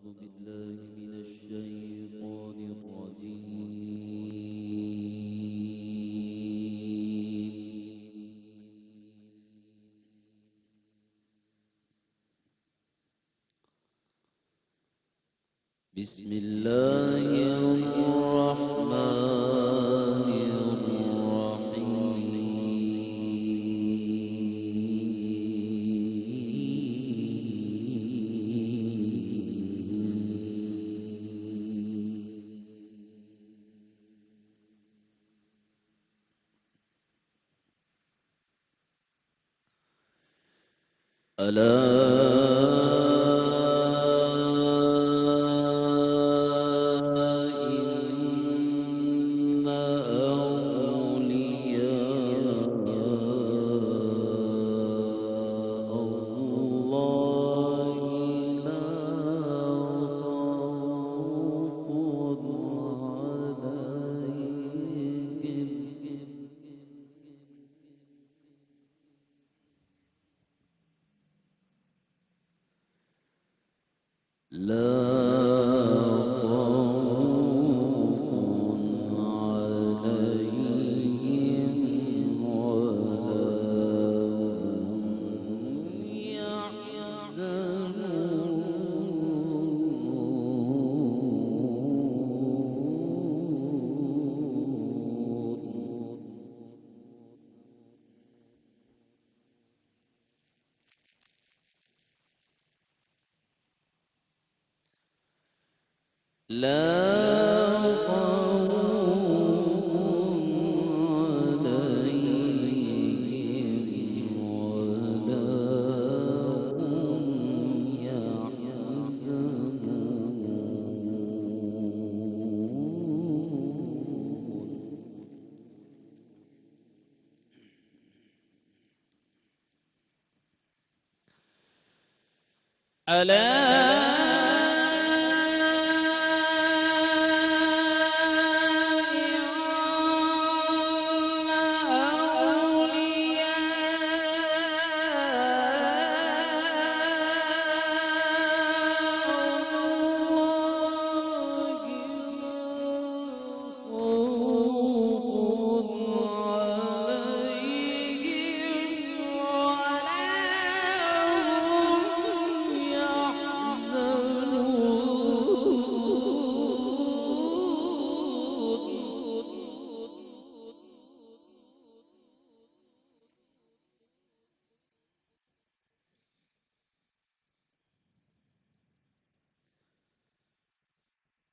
بالله من الشيطان الرجيم. بسم الله الرحمن الرحيم.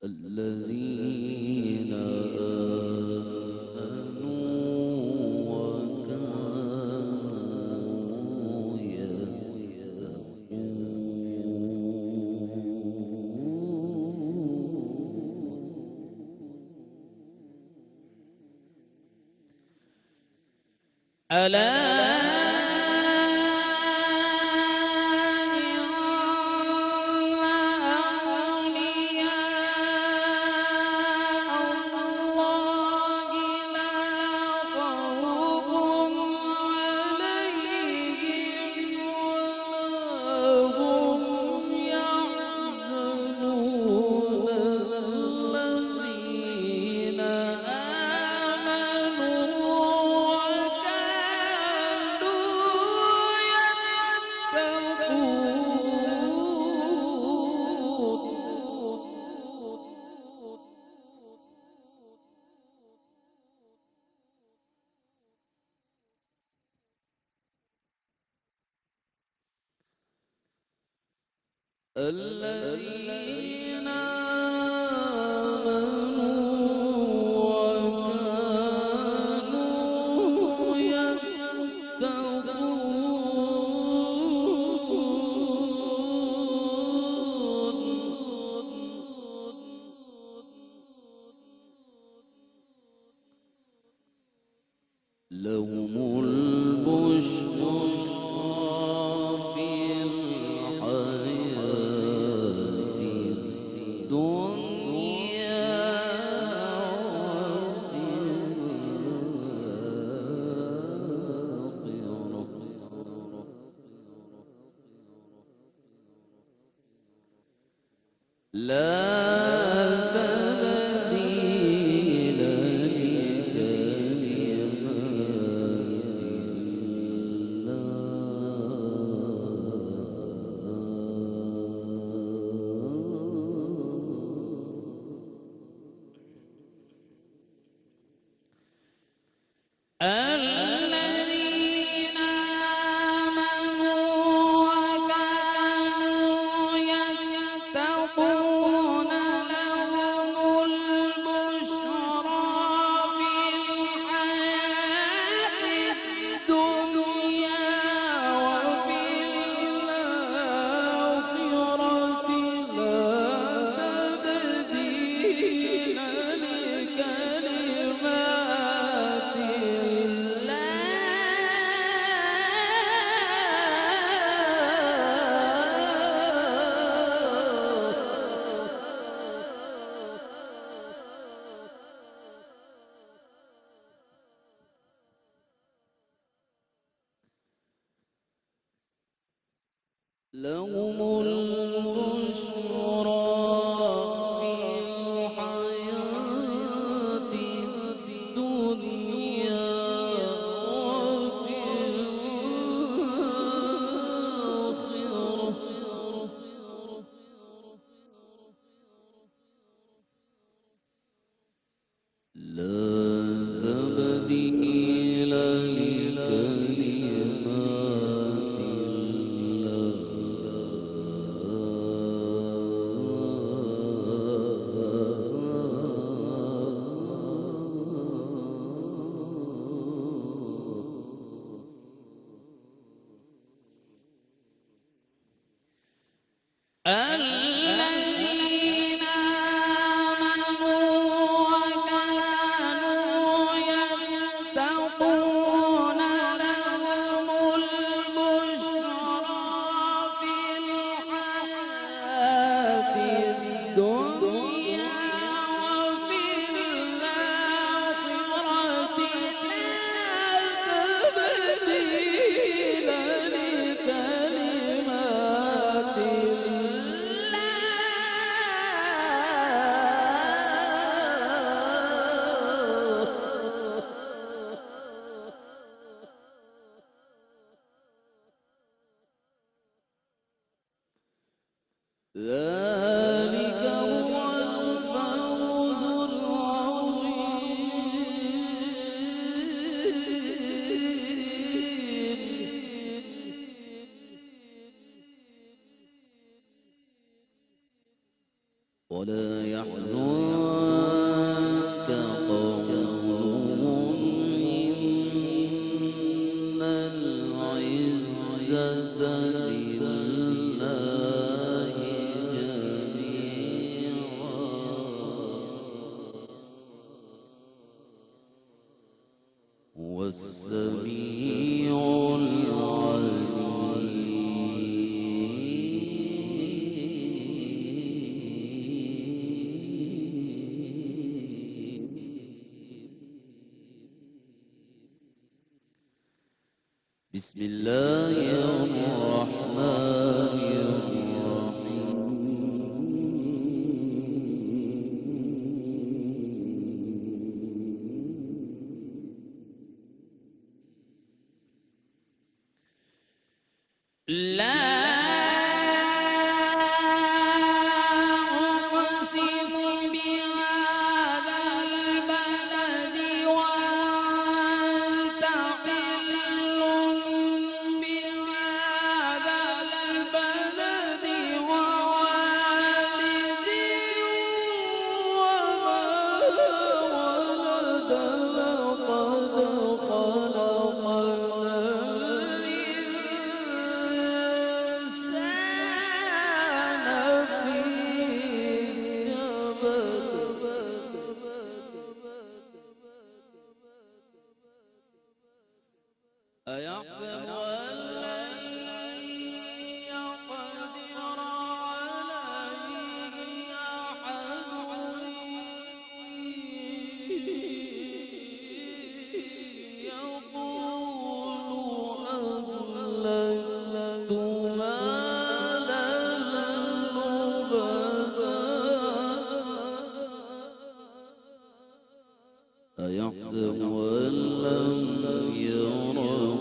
الذين آمنوا وكانوا يتقون. الذين آمنوا وكانوا لهم البشرى في الحياة لا تبديل الذين آمنوا وكانوا يتقون لهم البشرى في الحياة الدنيا وفي الآخرة لا تبديل لكلمات لهم البشرى في الحياة الدنيا وفي الآخرة لا تبديل لكلمات الذين آمنوا وكانوا يتقون لهم البشرى في الحياة الدنيا وفي الآخرة لا تبديل لكلمات ذلك هو الفوز العظيم ولا يحزنك قولهم إن العزة لله جميعا هو السميع العليم بسم الله الرحمن الرحيم لا أقسم بهذا البلد وأنت حل بهذا يحسب أن لم يره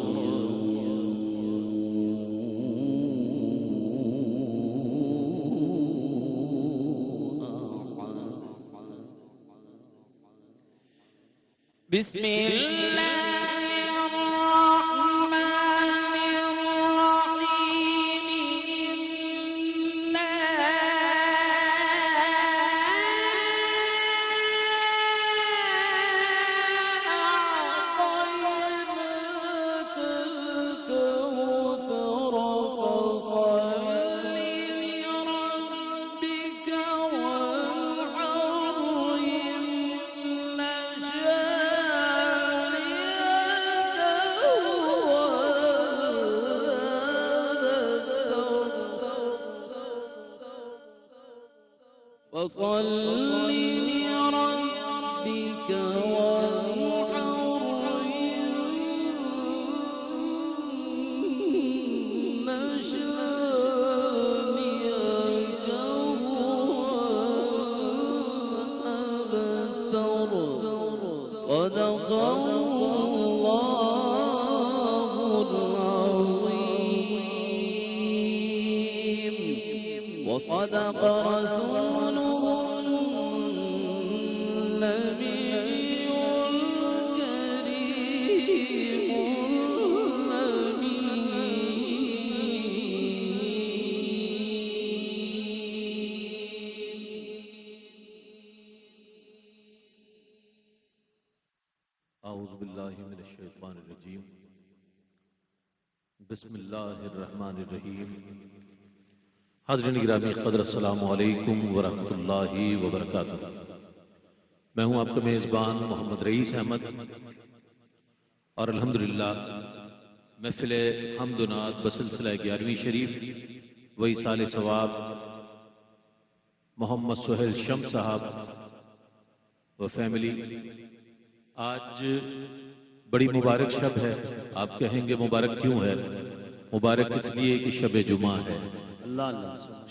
بسم الله فصل لربك وانحر إن شانئك هو الأبتر صدق الله العظيم وصدق رسوله اعوذ باللہ من الشیطان الرجیم بسم اللہ الرحمن الرحیم حاضرین گرامی قدر السلام علیکم ورحمۃ اللہ وبرکاتہ۔ میں ہوں آپ کا میزبان محمد رئیس احمد اور الحمدللہ محفل حمد و نعت بسلسلہ 11ویں شریف و ایصال ثواب محمد سہیل شمس صاحب و فیملی، آج بڑی مبارک شب ہے۔ آپ کہیں گے مبارک کیوں ہے؟ مبارک اس لیے کہ شب جمعہ ہے۔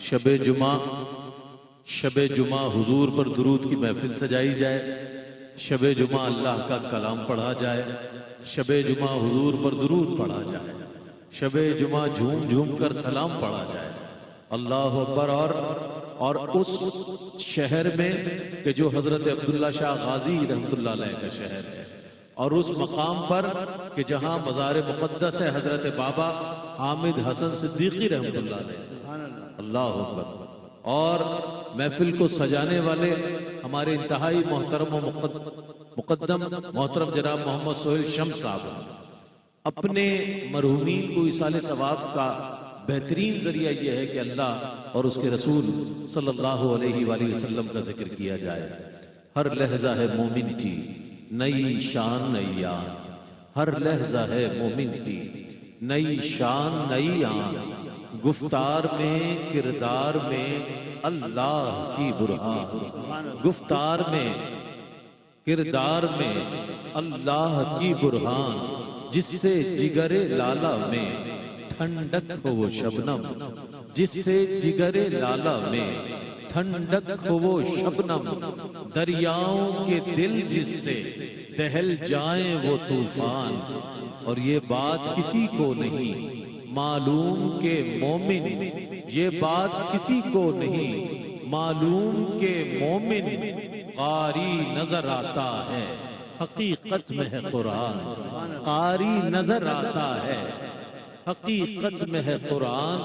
شب جمعہ حضور پر درود کی محفل سجائی جائے، شب جمعہ اللہ کا کلام پڑھا جائے، شب جمعہ حضور پر درود پڑھا جائے، شب جمعہ جھوم جھوم کر سلام پڑھا جائے۔ اللہ اکبر۔ اور اس شہر میں کہ جو حضرت عبداللہ شاہ غازی رحمۃ اللہ علیہ کا شہر ہے، اور اس مقام پر کہ جہاں مزار مقدس ہے حضرت بابا حامد حسن صدیقی رحمۃ اللہ علیہ، اللہ اکبر۔ اور محفل کو سجانے والے ہمارے انتہائی محترم و مقدم محترم جناب محمد سہیل شمس صاحب اپنے مرحومین کو ایصال ثواب کا بہترین ذریعہ یہ ہے کہ اللہ اور اس کے رسول صلی اللہ علیہ وآلہ وسلم کا ذکر کیا جائے۔ ہر لحظہ ہے مومن کی نئی شان نئی آن، ہر لحظہ ہے مومن کی نئی شان نئی آن، گفتار میں کردار میں اللہ کی برہان، گفتار میں کردار میں اللہ کی برہان، جس سے جگر لالا میں ٹھنڈک ہو وہ شبنم، جس سے جگر لالا میں ٹھنڈک ہو وہ شبنم، دریاؤں کے دل جس سے دہل جائیں وہ طوفان۔ اور یہ بات کسی کو نہیں معلوم کہ مومن، یہ بات کسی کو نہیں معلوم کہ مومن قاری نظر آتا ہے، حقیقت میں ہے قرآن، قاری نظر آتا ہے، حقیقت میں ہے قرآن،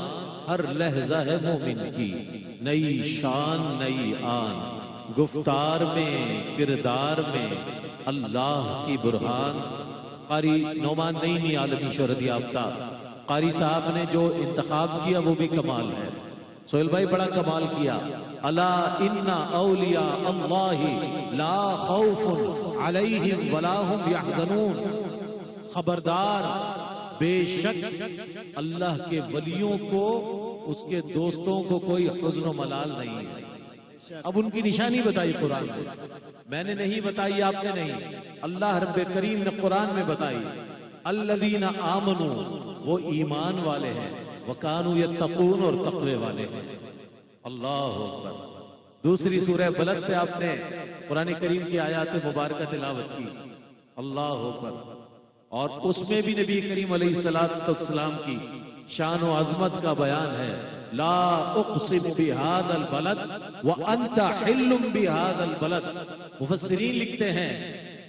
ہر لحظہ ہے مومن کی نئی شان نئی آن، گفتار میں کردار میں اللہ کی برہان۔ قاری نعمان نعیمی عالمی شہرت یافتہ قاری صاحب نے جو انتخاب کیا وہ بھی کمال ہے۔ سہیل بھائی بڑا کمال کیا۔ الا ان اولیاء اللہ لا خوف علیہم ولا هم یحزنون، خبردار بے شک اللہ کے ولیوں کو اس کے دوستوں کو کوئی حزن و ملال نہیں ہے۔ اب ان کی نشانی بتائی قرآن میں، میں نے نہیں بتائی، آپ نے نہیں، اللہ رب کریم نے قرآن میں بتائی۔ الذین آمنوا، وہ ایمان والے ہیں، وکانوا یتقون، اور تقوی والے ہیں۔ اللہ اکبر۔ دوسری سورہ بلد سے آپ نے قرآن کریم کی آیات مبارکہ تلاوت کی۔ اللہ اکبر. اور اس میں بھی نبی کریم علیہ السلام کی شان و عظمت کا بیان ہے. لا اقسم بهذا البلد وانت حل بهذا البلد. مفسرین لکھتے ہیں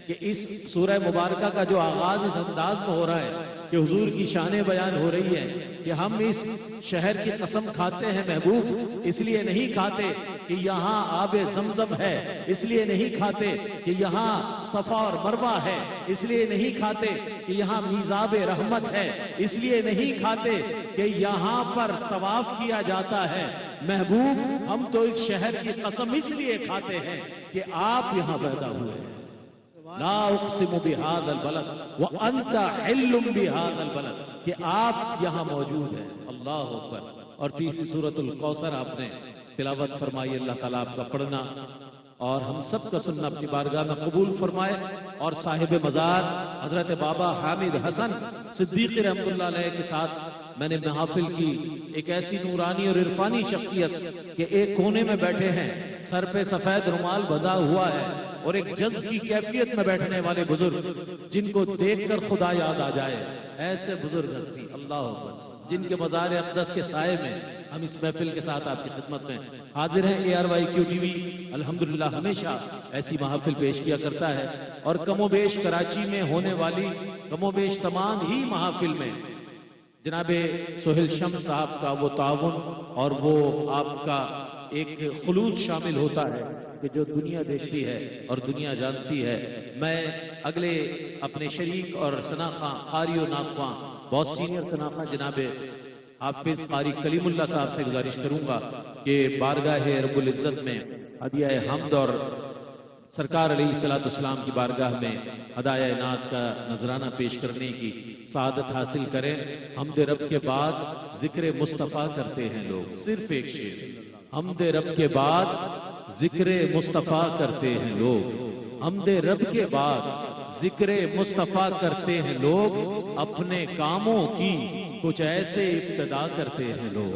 کہ اس سورہ مبارکہ کا جو آغاز اس انداز میں ہو رہا ہے کہ حضور کی شانیں بیان ہو رہی ہیں کہ ہم اس شہر کی قسم کھاتے ہیں محبوب، اس لیے نہیں کھاتے کہ یہاں آب زمزم ہے، اس لیے نہیں کھاتے کہ یہاں صفا اور مروہ ہے، اس لیے نہیں کھاتے کہ یہاں میزاب رحمت ہے، اس لیے نہیں کھاتے کہ یہاں پر طواف کیا جاتا ہے. محبوب ہم تو اس شہر کی قسم اس لیے کھاتے ہیں کہ آپ یہاں پیدا ہوئے ہیں. لا اقسم بهذا البلد وانت حل بهذا البلد، کہ آپ یہاں موجود ہیں. اللہ اکبر. اور تیسری سورۃ الکوثر آپ نے تلاوت فرمائی. اللہ تعالیٰ آپ کا پڑھنا اور ہم سب کا سننا اپنی بارگاہ میں قبول فرمائے. اور صاحب مزار حضرت بابا حامد حسن صدیقی رحمۃ اللہ علیہ کے ساتھ میں نے محافل کی ایک ایسی نورانی اور عرفانی شخصیت کہ ایک کونے میں بیٹھے ہیں، سر پہ سفید رومال بندھا ہوا ہے، اور ایک جذب کی کیفیت میں بیٹھنے والے بزرگ جن کو دیکھ کر خدا یاد آ جائے. ایسے بزرگ ہستی اللہ اکبر جن کے مزار اقدس کے سائے میں ہم اس محفل کے ساتھ آپ کی خدمت میں حاضر ہیں. ARYQ TV الحمدللہ ہمیشہ ایسی محافل پیش کیا کرتا ہے، اور کم و بیش کراچی میں ہونے والی کم و بیش تمام ہی محافل میں جناب سہیل شمس صاحب کا وہ تعاون اور وہ آپ کا ایک خلوص شامل ہوتا ہے کہ جو دنیا دیکھتی ہے اور دنیا جانتی ہے. میں اگلے اپنے شریک اور ثناخواں قاری و ناخواں بہت سینئر ثناخواں جناب حافظ قاری کلیم اللہ صاحب سے گزارش کروں گا کہ بارگاہ رب العزت میں ہدیہ حمد اور سرکار علیہ السلام کی بارگاہ میں ہدایہ نعت کا نذرانہ پیش کرنے کی سعادت حاصل کریں. حمد رب کے بعد ذکر مصطفیٰ کرتے ہیں لوگ. صرف ایک شعر. حمد رب کے بعد ذکر مصطفیٰ کرتے ہیں لوگ. حمد رب کے بعد ذکر مصطفیٰ کرتے ہیں لوگ. اپنے کاموں کی کچھ ایسے ابتدا کرتے ہیں لوگ.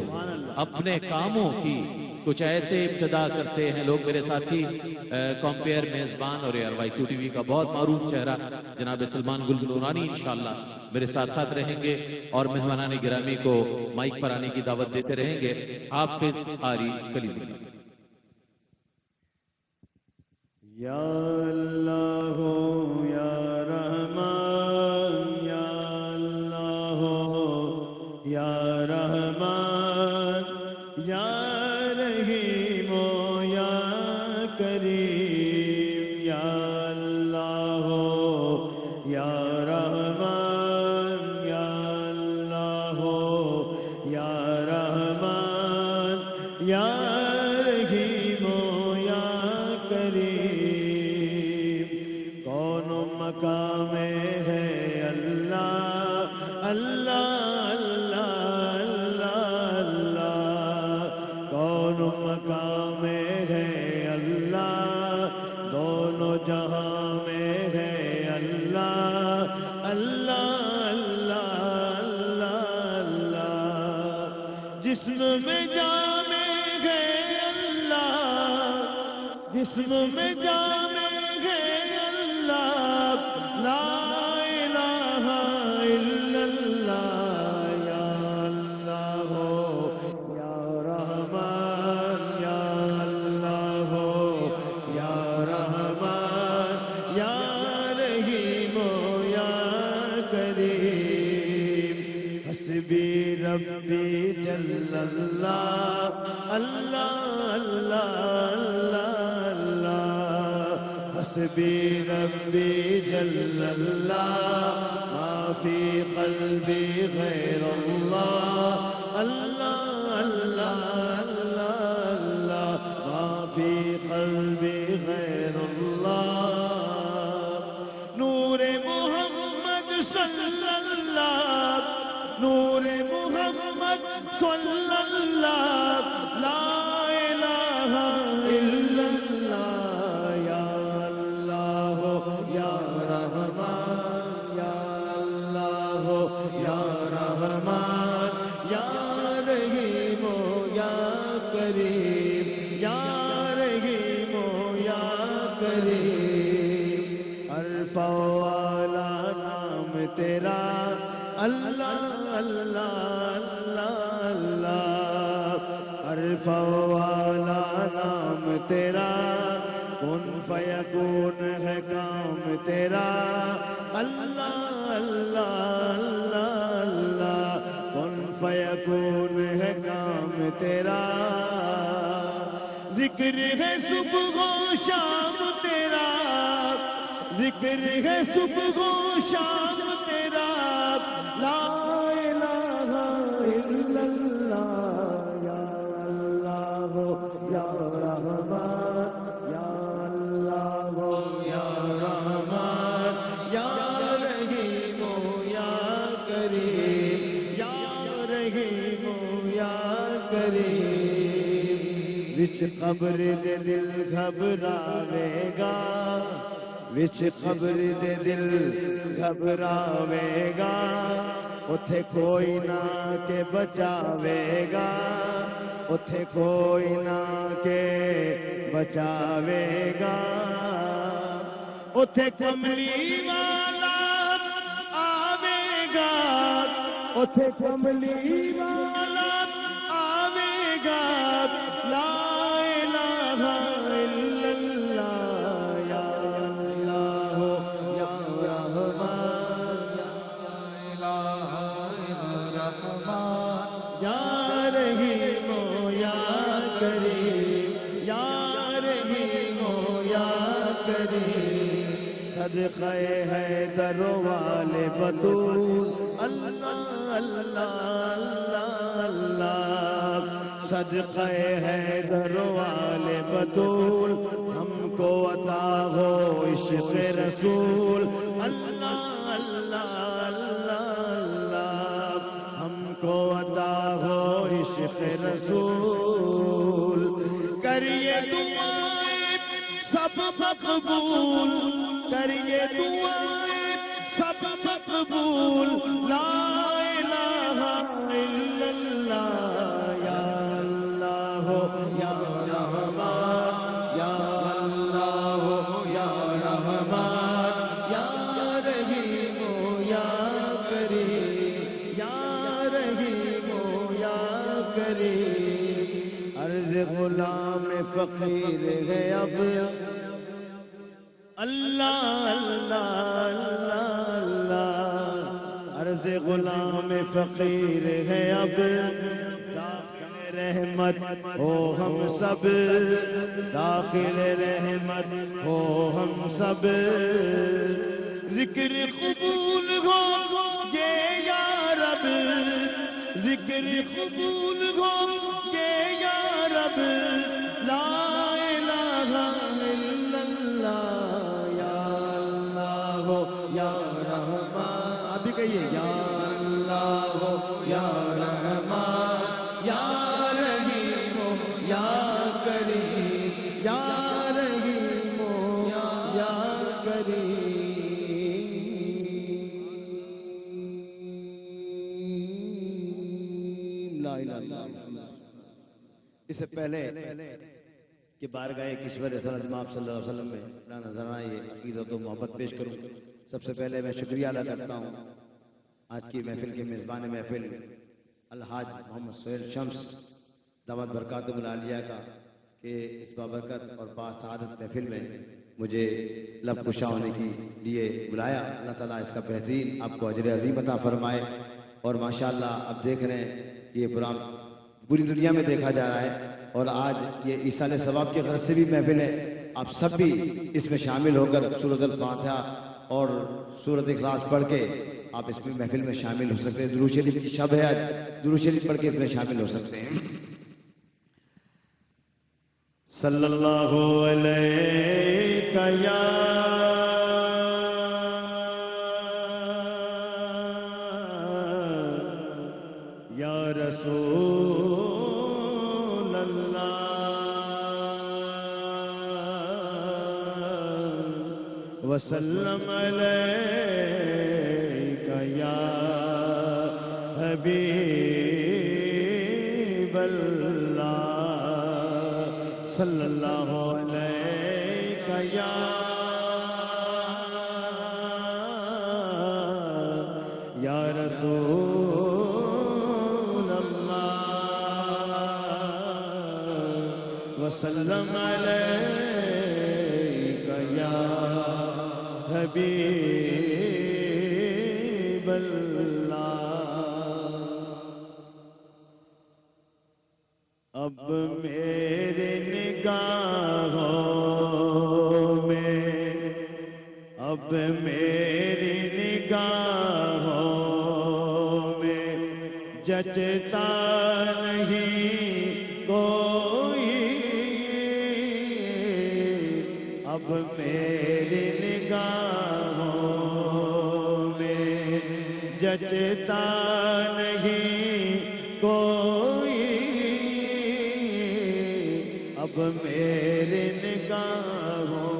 اپنے کاموں کی کچھ ایسے ابتدا کرتے ہیں لوگ. میرے ساتھی کمپیئر میزبان اور ARYQ TV کا بہت معروف چہرہ جناب سلمان گل نورانی انشاءاللہ میرے ساتھ ساتھ رہیں گے اور مہمانان گرامی کو مائک پر آنے کی دعوت دیتے رہیں گے. حافظ قاری کلیم اللہ. یا اللہ یا رحمان یا اللہ یا رحمان یا رحیم یا کریم یا اللہ یا رحمان یا اللہ یا رحمان یا رحیم یا کریم. کون مقام ہے اللہ اللہ اللہ اللہ اللہ. کون مقام ہے اللہ دونوں جہاں میں ہے اللہ اللہ اللہ اللہ اللہ. جسم میں جان ہے اللہ، جسم میں جان ہے اللہ، لا الہ الا اللہ. یا اللہ یا رحمان یا اللہ یا رحمان یا رحیم یا کریم. حسبی ربی جل اللہ اللہ اللہ اللہ اللہ. حسبی ربی جل اللہ ما فی قلبی غیر اللہ اللہ اللہ اللہ اللہ. ما فی قلبی غیر اللہ. نور محمد صلی اللہ، نور محمد صلی اللہ، لا الہ الا اللہ. یا اللہ یا رحمان یا اللہ یا رحمان یا رحیم یا کریم یا رحیم یا کریم. ارفع تیرا اللہ اللہ اللہ اللہ عرفہ والا نام تیرا کن فیکون ہے کام تیرا اللہ اللہ اللہ اللہ کن فیکون ہے کام تیرا ذکر ہے صبح و شام تیرا ذکر ہے صبح و شام تیرا لا الہ الا اللہ یا اللہ یا رحمان یا اللہ یا رحمان یا رحیم یا کریم یا رحیم یا کریم وچ قبر دے دل گھبراوے گا وچ قبر دے دل گھبراوے گا اتھے کوئی نہ کہ بچاوے گا اتھے کوئی نہ کہ بچاوے گا اتھے کملی والا آوے گا اتھے کملی والا آوے گا لا الہ الا اللہ یا اللہ یا رحمان یا الہ رحمان یا رحیم یا کریم یا رحیم یا کریم صدقہ حیدر والے بطول اللہ اللہ اللہ اللہ صدقہ حیدر والے بطول ہم کو عطا ہو عشق رسول اللہ اللہ اللہ اللہ ہم کو عطا ہو عشق رسول کریے دعائیں سب مقبول کریے دعائیں سب مقبول لا الہ الا اللہ یا اللہ یا رحمان یا اللہ یا رحمان یا رحیم یا کریم یا رحیم یا کریم عرض غلام فقیر ہے اب اللہ اللہ اللہ اللہ عرض غلام فقیر ہے اب داخل رحمت ہو ہم سب داخل رحمت ہو ہم سب ذکر قبول ہو یہ یا رب ذکر قبول ہو یہ یا رب لا الہ الا اللہ یا اللہ یا رحمان آپ بھی کہیے یا اللہ یا رحمان یا رحیم یا کریم یا رحیم یا کریم لا الہ الا اللہ اس سے پہلے کہ بارگاہ کشور رسالت آپ صلی اللہ علیہ وسلم میں اپنا نظرانہ یہ عقیدت و محبت پیش کروں سب سے پہلے میں شکریہ ادا کرتا ہوں آج کی محفل کے میزبان محفل الحاج محمد سہیل شمس دامت برکاتہ العالیہ کا کہ اس بابرکت اور باسعادت محفل میں مجھے لب کشا ہونے کے لیے بلایا اللہ تعالیٰ اس کا بہترین آپ کو اجر عظیم عطا فرمائے اور ماشاءاللہ اب دیکھ رہے ہیں یہ پروگرام پوری دنیا میں دیکھا جا رہا ہے اور آج یہ ایصال ثواب کی غرض سے بھی محفل ہے آپ سب بھی اس میں شامل ہو کر سورۃ الفاتحہ اور سورۃ اخلاص پڑھ کے آپ اس میں محفل میں شامل ہو سکتے ہیں درود شریف کی شب ہے آج درود شریف پڑھ کے اس میں شامل ہو سکتے ہیں صلی اللہ علیہ یا رسول اللہ وسلم علیک یا حبیب اللہ صلی اللہ علیہ یا رسول اللہ وسلم علیک یا حبیب اللہ اب میرے نگاہوں میں اب میری نگاہوں میں جچتا نہیں کوئی اب میری نگاہوں میں جچتا نہیں کوئی اب میری نگاہوں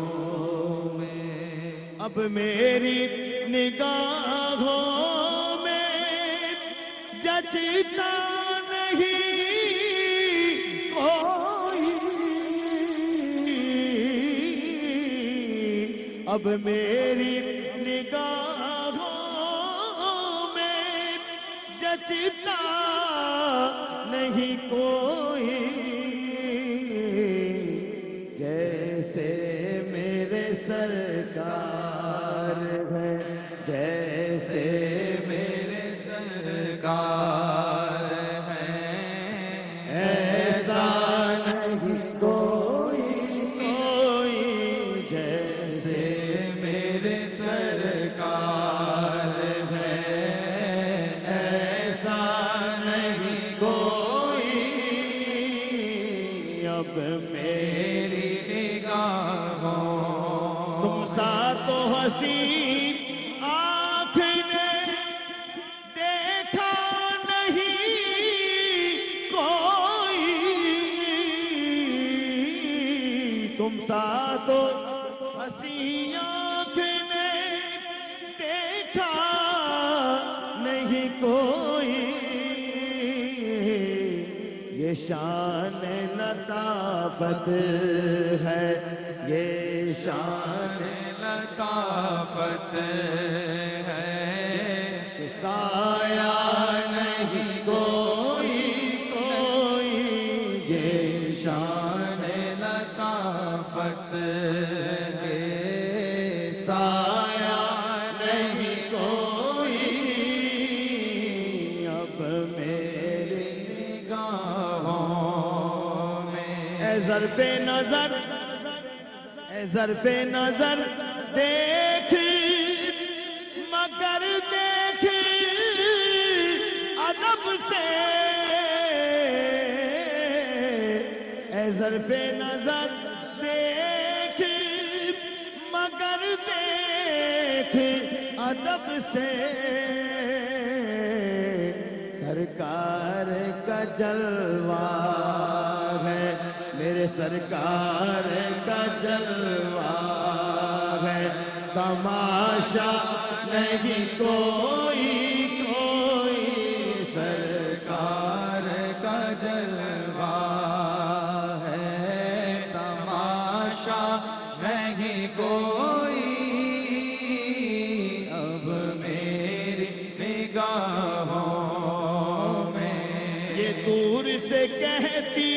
اب میری نگاہوں میں جچتا نہیں کوئی اب میری نگاہوں میں جچتا نہیں کوئی جیسے میرے سرکار ہے جیسے میرے سرکار ہے ایسا نہیں کوئی جیسے میرے سرکار ہے ایسا نہیں کوئی اب میری نگاہوں تم سا تو حسین آنکھ نے دیکھا نہیں کوئی تم سا تو حسین آنکھ نے دیکھا نہیں کوئی یہ شان لطافت ہے یہ شان لطافت ہے کہ سایہ نہیں کوئی یہ شان لطافت ہے سایہ نہیں کوئی اب میری نگاہوں میں اے ظرف نظر ظرف نظر دیکھ مگر دیکھ ادب سے اے ظرف نظر دیکھ مگر دیکھ ادب سے سرکار کا جلوہ ہے میرے سرکار کا جلوہ ہے تماشا نہیں کوئی سرکار کا جلوہ ہے تماشا نہیں کوئی اب میری نگاہوں میں یہ دور سے کہتی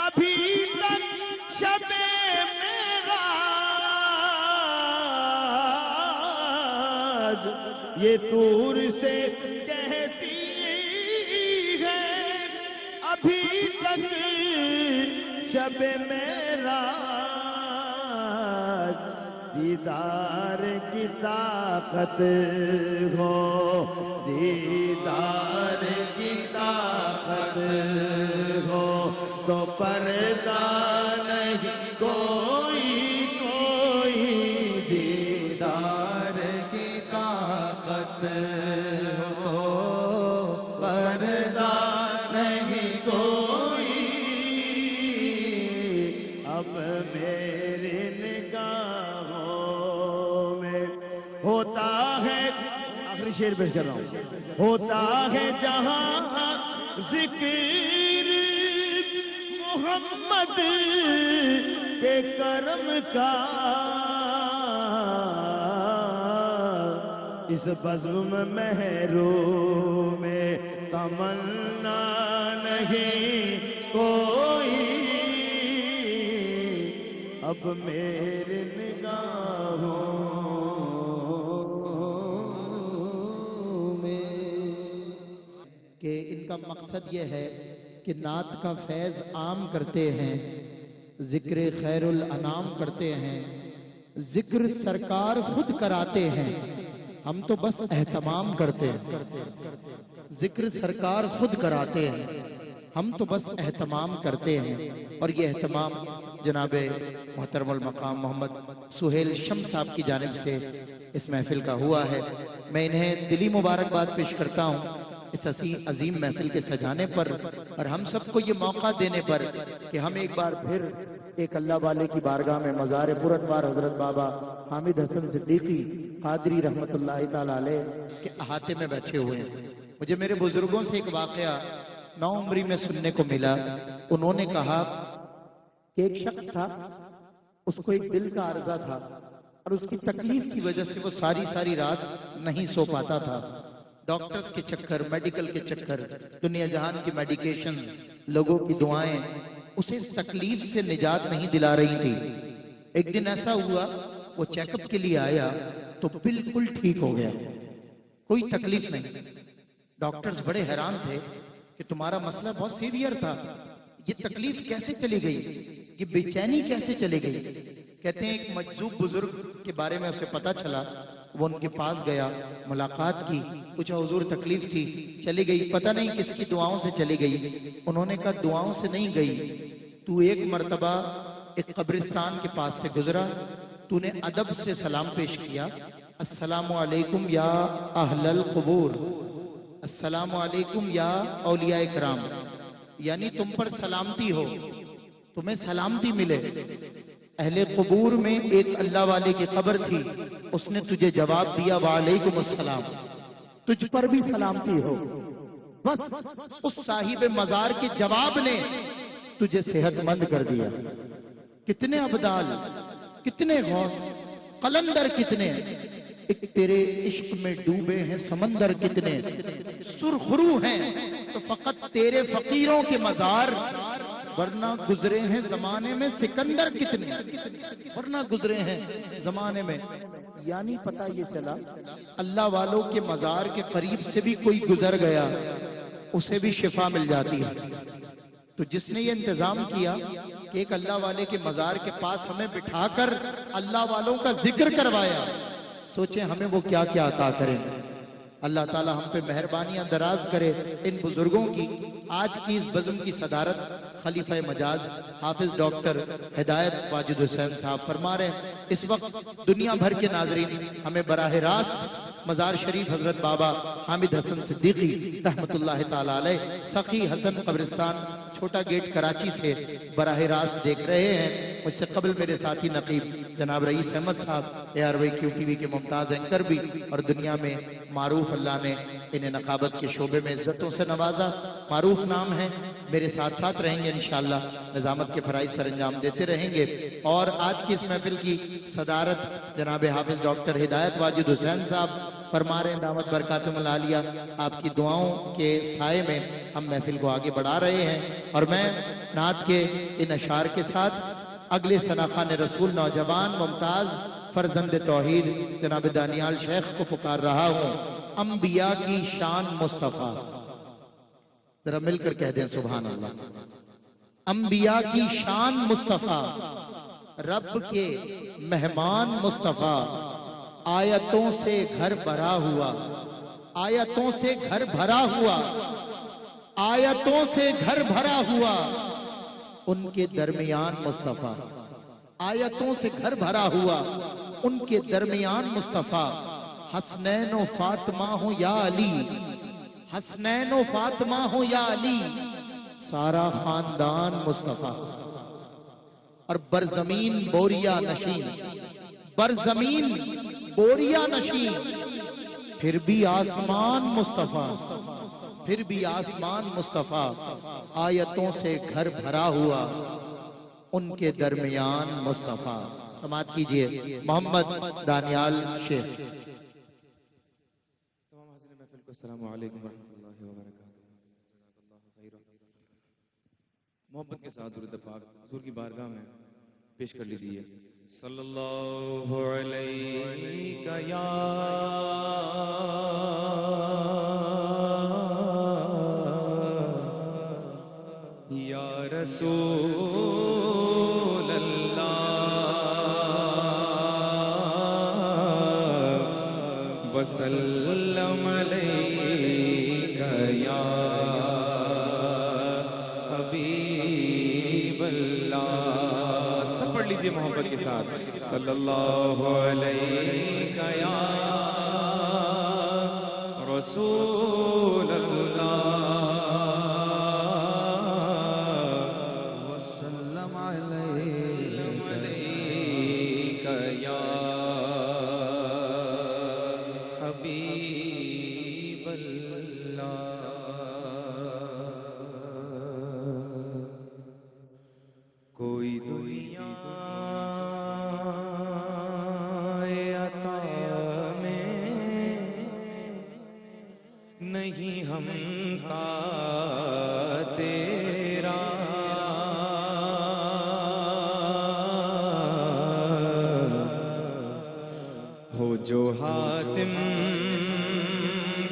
ابھی تک شب معراج یہ دور سے کہتی ہے ابھی تک شب معراج دیدار کی طاقت ہو دیدار کی طاقت ہو تو پردہ نہیں کوئی دیدار کی طاقت ہو پردہ نہیں کوئی اب میری نگاہوں میں ہوتا ہے آخری شعر پیش کر رہا ہوں ہوتا ہے جہاں ذکر محمد کے کرم کا اس بزم میں محروم تمنا نہیں کوئی اب میری نگاہوں میں. کہ ان کا مقصد یہ ہے کہ نعت کا فیض عام کرتے ہیں، ذکر خیر الانام کرتے ہیں، ذکر سرکار خود کراتے ہیں، ہم تو بس اہتمام کرتے ہیں. ذکر سرکار خود کراتے ہیں، ہم تو بس اہتمام کرتے ہیں. اور یہ اہتمام جناب محترم المقام محمد سہیل شمس صاحب کی جانب سے اس محفل کا ہوا ہے. میں انہیں دلی مبارکباد پیش کرتا ہوں اس عظیم محفل کے سجانے پر، اور ہم سب کو یہ موقع دینے پر کہ ہم ایک بار پھر ایک اللہ والے کی بارگاہ میں مزار پرانوار حضرت بابا حامد حسن صدیقی قادری رحمت اللہ تعالی علیہ کے احاطے میں بیٹھے ہوئے ہیں. مجھے میرے بزرگوں سے ایک واقعہ نو عمری میں سننے کو ملا. انہوں نے کہا کہ ایک شخص تھا، اس کو ایک دل کا عارضہ تھا، اور اس کی تکلیف کی وجہ سے وہ ساری رات نہیں سو پاتا تھا. ڈاکٹرز کے چکر، میڈیکل کے چکر، دنیا جہان کی میڈیکیشنز، لوگوں کی دعائیں اسے اس تکلیف سے نجات نہیں دلا رہی تھی. ایک دن ایسا ہوا وہ چیک اپ کے لیے آیا تو بالکل ٹھیک ہو گیا، کوئی تکلیف نہیں. ڈاکٹرز بڑے حیران تھے کہ تمہارا مسئلہ بہت سیویئر تھا، یہ تکلیف کیسے چلی گئی، یہ بے چینی کیسے چلی گئی. کہتے ہیں ایک مجذوب بزرگ کے بارے میں اسے پتا چلا، وہ ان کے پاس گیا، ملاقات کی، پوچھا حضور تکلیف تھی، چلی گئی، پتہ نہیں کس کی دعاؤں سے چلی گئی. انہوں نے کہا دعاؤں سے نہیں گئی، تو ایک مرتبہ ایک قبرستان کے پاس سے گزرا، تو نے ادب سے سلام پیش کیا، السلام علیکم یا اہل القبور، السلام علیکم یا اولیاء کرام، یعنی تم پر سلامتی ہو، تمہیں سلامتی ملے. اہل قبور میں ایک اللہ والے کی قبر تھی، اس نے تجھے جواب دیا وعلیکم السلام، تجھ پر بھی سلامتی ہو. بس اس صاحب مزار کے جواب نے تجھے صحت مند کر دیا. کتنے ابدال، کتنے غوث، قلندر کتنے، ایک تیرے عشق میں ڈوبے ہیں سمندر کتنے، سرخرو ہیں تو فقط تیرے فقیروں کے مزار، ورنہ گزرے ہیں زمانے میں سکندر کتنے، ورنہ گزرے ہیں زمانے میں. یعنی پتہ یہ چلا اللہ والوں کے مزار کے قریب سے بھی کوئی گزر گیا اسے بھی شفا مل جاتی ہے. تو جس نے یہ انتظام کیا کہ ایک اللہ والے کے مزار کے پاس ہمیں بٹھا کر اللہ والوں کا ذکر کروایا، سوچیں ہمیں وہ کیا کیا عطا کریں. اللہ تعالی ہم پہ مہربانیاں دراز کرے. ان بزرگوں کی آج کی اس بزم کی صدارت خلیفہ مجاز حافظ ڈاکٹر ہدایت واجد حسین صاحب فرما رہے ہیں. اس وقت دنیا بھر کے ناظرین ہمیں براہ راست مزار شریف حضرت بابا حامد حسن صدیقی رحمت اللہ تعالی علیہ سخی حسن قبرستان چھوٹا گیٹ کراچی سے براہ راست دیکھ رہے ہیں. مجھ سے قبل میرے ساتھی نقیب جناب رئیس احمد صاحب ARYQ TV کے ممتاز اینکر بھی، اور دنیا میں معروف اللہ نے انہیں نقابت کے شعبے میں عزتوں سے نوازا، معروف نام ہے. میرے ساتھ ساتھ رہیں گے انشاءاللہ، نظامت کے فرائض سر انجام دیتے رہیں گے. اور آج کی اس محفل کی صدارت جناب حافظ ڈاکٹر ہدایت واجد حسین صاحب فرما رہے ہیں. دعوت برکاتم العالیہ، آپ کی دعاؤں کے سائے میں ہم محفل کو آگے بڑھا رہے ہیں. اور میں نعت کے ان اشعار کے ساتھ اگلے ثناخان رسول نوجوان ممتاز فرزند توحید جناب دانیال شیخ کو پکار رہا ہوں. انبیاء کی شان مصطفیٰ، ذرا مل کر کہہ دیں سبحان اللہ. انبیاء کی شان مصطفیٰ، رب کے مہمان مصطفیٰ، آیتوں سے گھر بھرا ہوا، آیتوں سے گھر بھرا ہوا، آیتوں سے گھر بھرا ہوا، ان کے درمیان مصطفیٰ، آیتوں سے گھر بھرا ہوا، ان کے درمیان مصطفیٰ. حسنین و فاطمہ ہو یا علی، حسنین و فاطمہ ہو یا علی، سارا خاندان مصطفیٰ. اور برزمین بوریا نشین، برزمین بوریا نشین، پھر بھی آسمان مصطفیٰ، پھر بھی آسمان مصطفیٰ، آیتوں سے گھر بھرا ہوا، ان کے درمیان مصطفیٰ. سماعت کیجئے محمد دانیال شیخ. السلام علیکم ورحمۃ اللہ وبرکاتہ. جزاک اللہ خیرا. محبت کے ساتھ درود پاک حضور کی بارگاہ میں پیش کر لیجیے. صلی اللہ علیہ یا رسول اللہ وسلم علیک یا حبیب اللہ. سب پڑھ لیجئے محبت کے ساتھ. صلی اللہ علیک یا رسول اللہ وسلم علیہ علیک یا حبیب اللہ. کوئی دنیا عطا میں نہیں ہم تا تیرا. ہو جو حاتم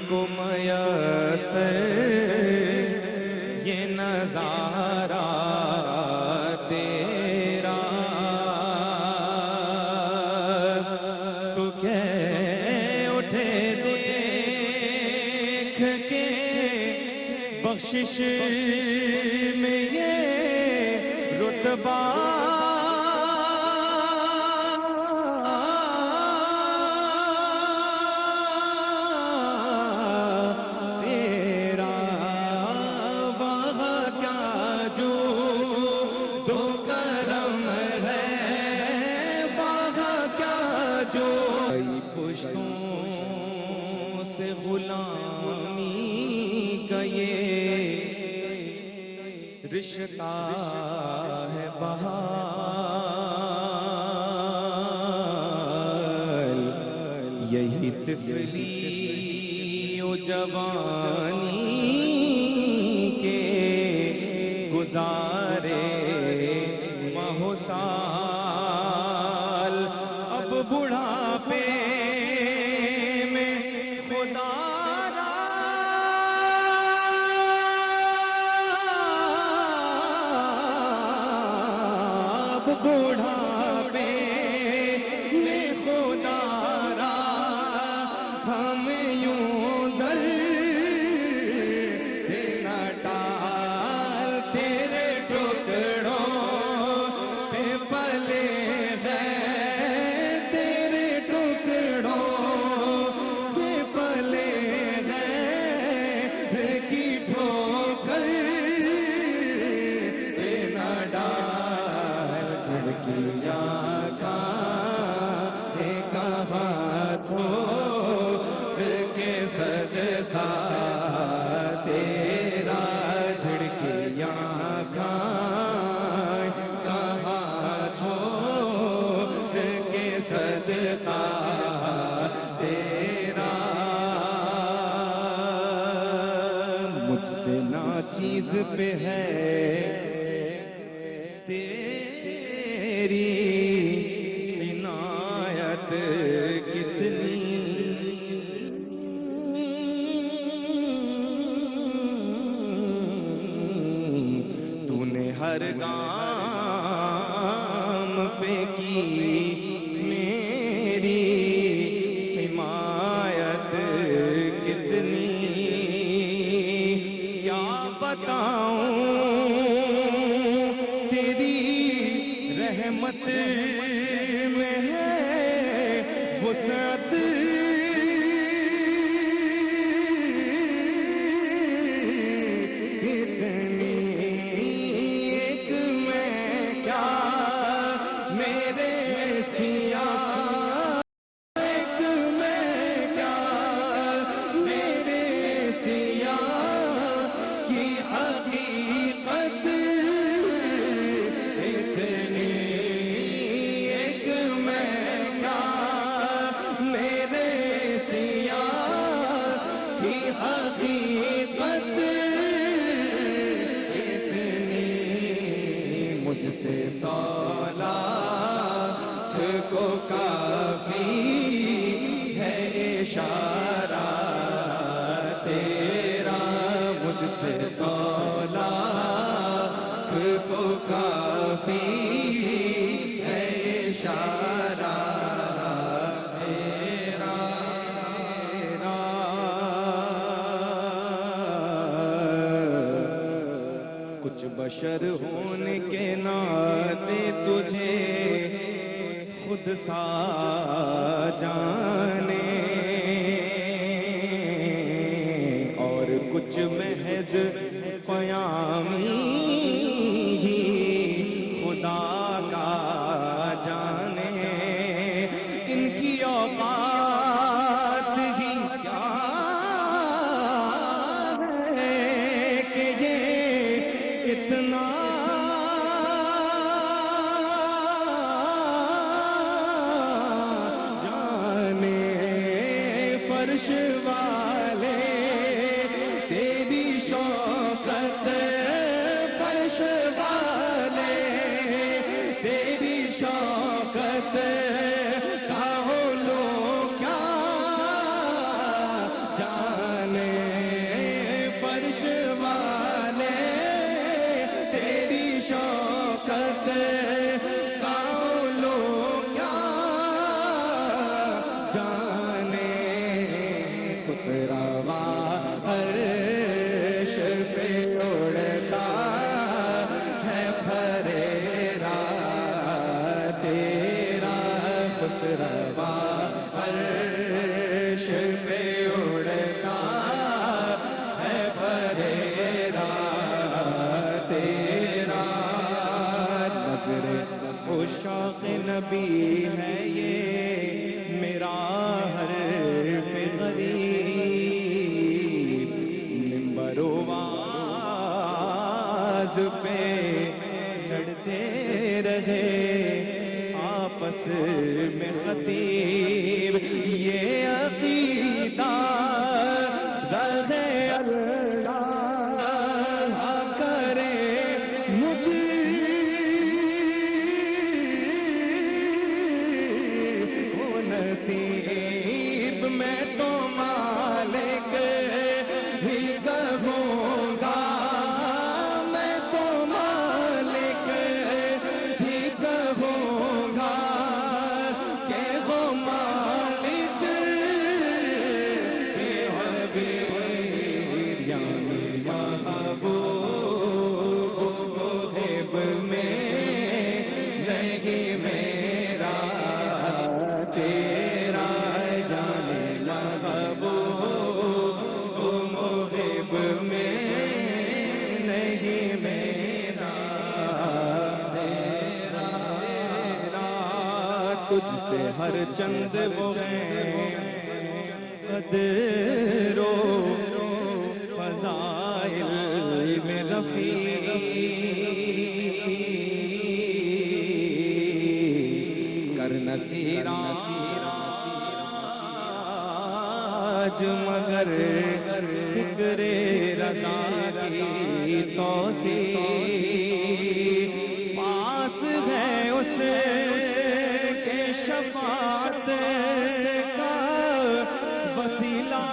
کو میسر یہ نظارہ تیرا. تو کہہ اٹھے دیکھ کے بخشش میں یہ رتبہ. پشتوں سے غلامی کا یہ رشتہ ہے بحال. یہی طفلی و جوانی کے گزارے ماہ و سال. اب بڑھاپے میں خدا را اب بڑھاپے میں خدا را ہم یوں در سے نہ ڈال. تیرے ٹکڑوں پہ پلے تیرا جھڑکی آنکھاں کہاں چھوڑ کے صدقہ تیرا. مجھ سے ناچیز پہ ہے تیری عنایت کتنی. ہر گام پہ کی میری حمایت کتنی. کیا بتاؤں تیری رحمت میں ہے وسعت. مجھ سے 100 لاکھ کو کافی ہے اشارہ تیرا، مجھ سے 100 لاکھ کو کافی ہے اشارہ تیرا۔ کچھ بشر ہونے کے ناطے تجھے خود سا جانے، اور کچھ محض قیامی ہی خدا کا جانے، ان کی اوقات ہی کیا ہے کہ یہ اتنا جانے، فرش والے تیری شوقت، فرش والے تیری شوقت کا لوگ کیا جانے، فرش والے تیری شوقت کا لوگ کیا جانے، خسروا عرش پہ اڑتا ہے پھریرا تیرا، خسروا عرش پہ اڑتا ہے پھریرا تیرا، نظر عشاق نبی ہے یہ میرا حرف غریب، منبر و واز پہ لڑتے رہے آپس میں خطیب، یہ عقیدہ رہے اللہ کرے مجھ کو نصیب، میں تو مالک ہی کہوں گا، میں تو مالک ہی کہوں گا کہ وہ مالک کے حبیب یعنی محبوب محب میں نہیں میرا تیرا، یعنی محبوب محب میں نہیں میرا تیرا، تجھ سے ہر چند وہ ہیں قدر و فضائل میں رفیع، کر نصیراج مگر فکر رضا کی توسیع، پاس ہے اس کے شفاعت کا وسیلہ،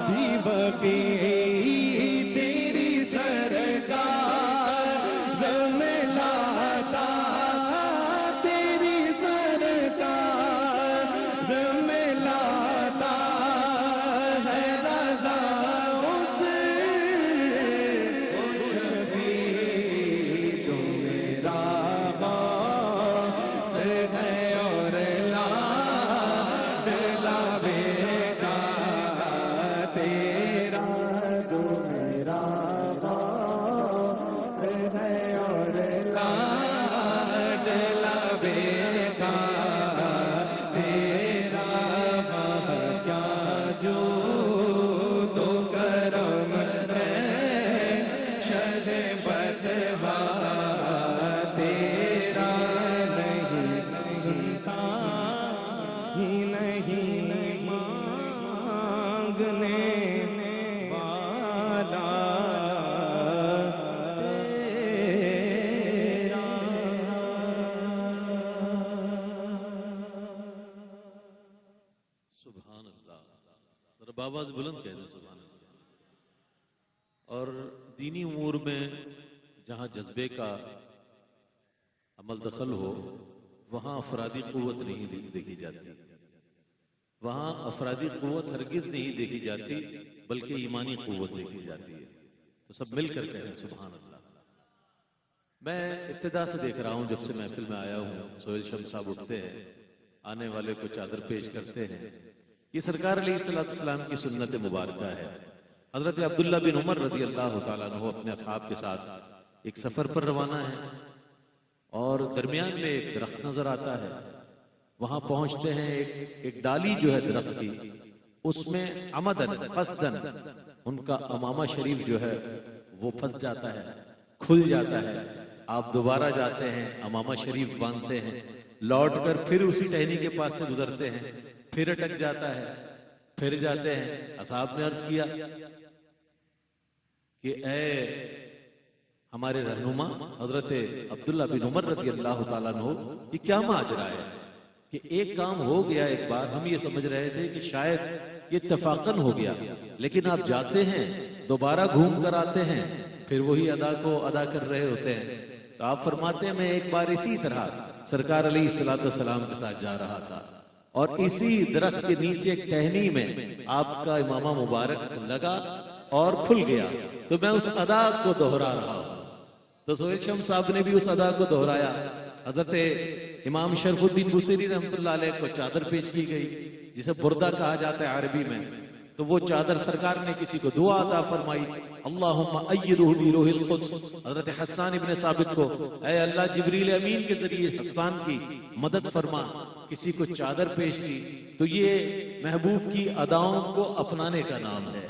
بھی بقی تیری سرکار میں لاتا، تیری سرکار میں لاتا ہے رضا اس شفیع جو میرا باعث ہے اور لا بیٹا تیرا، جو میرا باعث ہے اور لا بیٹا تیرا، کیا جو تو کرم ہے شد بدوا تیرا، نہیں سنتا ہی نہیں مانگنے بآواز بلند کہہ دیں سبحان اللہ۔ اور دینی امور میں جہاں جذبے کا عمل دخل ہو وہاں افرادی قوت نہیں دیکھی جاتی، وہاں افرادی قوت ہرگز نہیں دیکھی جاتی بلکہ ایمانی قوت دیکھی جاتی ہے۔ تو سب مل کر کہیں سبحان اللہ۔ میں ابتدا سے دیکھ رہا ہوں، جب سے محفل میں آیا ہوں، سہیل شمس صاحب اٹھتے ہیں، آنے والے کو چادر پیش کرتے ہیں، یہ سرکار علیہ السلام کی سنت مبارکہ ہے۔ حضرت عبداللہ بن عمر رضی اللہ تعالیٰ عنہ اپنے اصحاب کے ساتھ ایک سفر پر روانہ ہے اور درمیان میں ایک درخت نظر آتا ہے، وہاں پہنچتے ہیں، ایک ڈالی جو ہے درخت کی، اس میں عمدن قصدن ان کا امامہ شریف جو ہے وہ پھنس جاتا ہے، کھل جاتا ہے۔ آپ دوبارہ جاتے ہیں، امامہ شریف باندھتے ہیں، لوٹ کر پھر اسی ٹہنی کے پاس سے گزرتے ہیں، پھر اٹک جاتا ہے، پھر جاتے ہیں۔ اصحاب نے عرض کیا کہ اے ہمارے رہنما حضرت عبداللہ بن عمر رضی اللہ تعالیٰ عنہ، یہ کیا ماجرا ہے کہ ایک کام ہو گیا ایک بار، ہم یہ سمجھ رہے تھے کہ شاید یہ اتفاقاً ہو گیا، لیکن آپ جاتے ہیں، دوبارہ گھوم کر آتے ہیں، پھر وہی ادا کو ادا کر رہے ہوتے ہیں۔ تو آپ فرماتے ہیں میں ایک بار اسی طرح سرکار علیہ السلام کے ساتھ جا رہا تھا اور اسی درخت کے نیچے ایک ٹہنی میں آپ کا امامہ مبارک لگا اور کھل گیا، تو میں اس ادا کو دہرا رہا ہوں۔ تو سہیل شمس صاحب نے بھی اس ادا کو دہرایا۔ حضرت امام شرف الدین بصیری رحمۃ اللہ علیہ کو چادر پیش کی گئی جسے بردہ کہا جاتا ہے عربی میں، تو وہ چادر سرکار نے کسی کو دعا عطا فرمائی، اللہم ایدہ بروح القدس، حضرت حسان ابن ثابت کو اے اللہ جبریل امین کے ذریعے حسان کی مدد فرما، کسی کو چادر پیش کی۔ تو یہ محبوب کی اداؤں کو اپنانے کا نام ہے،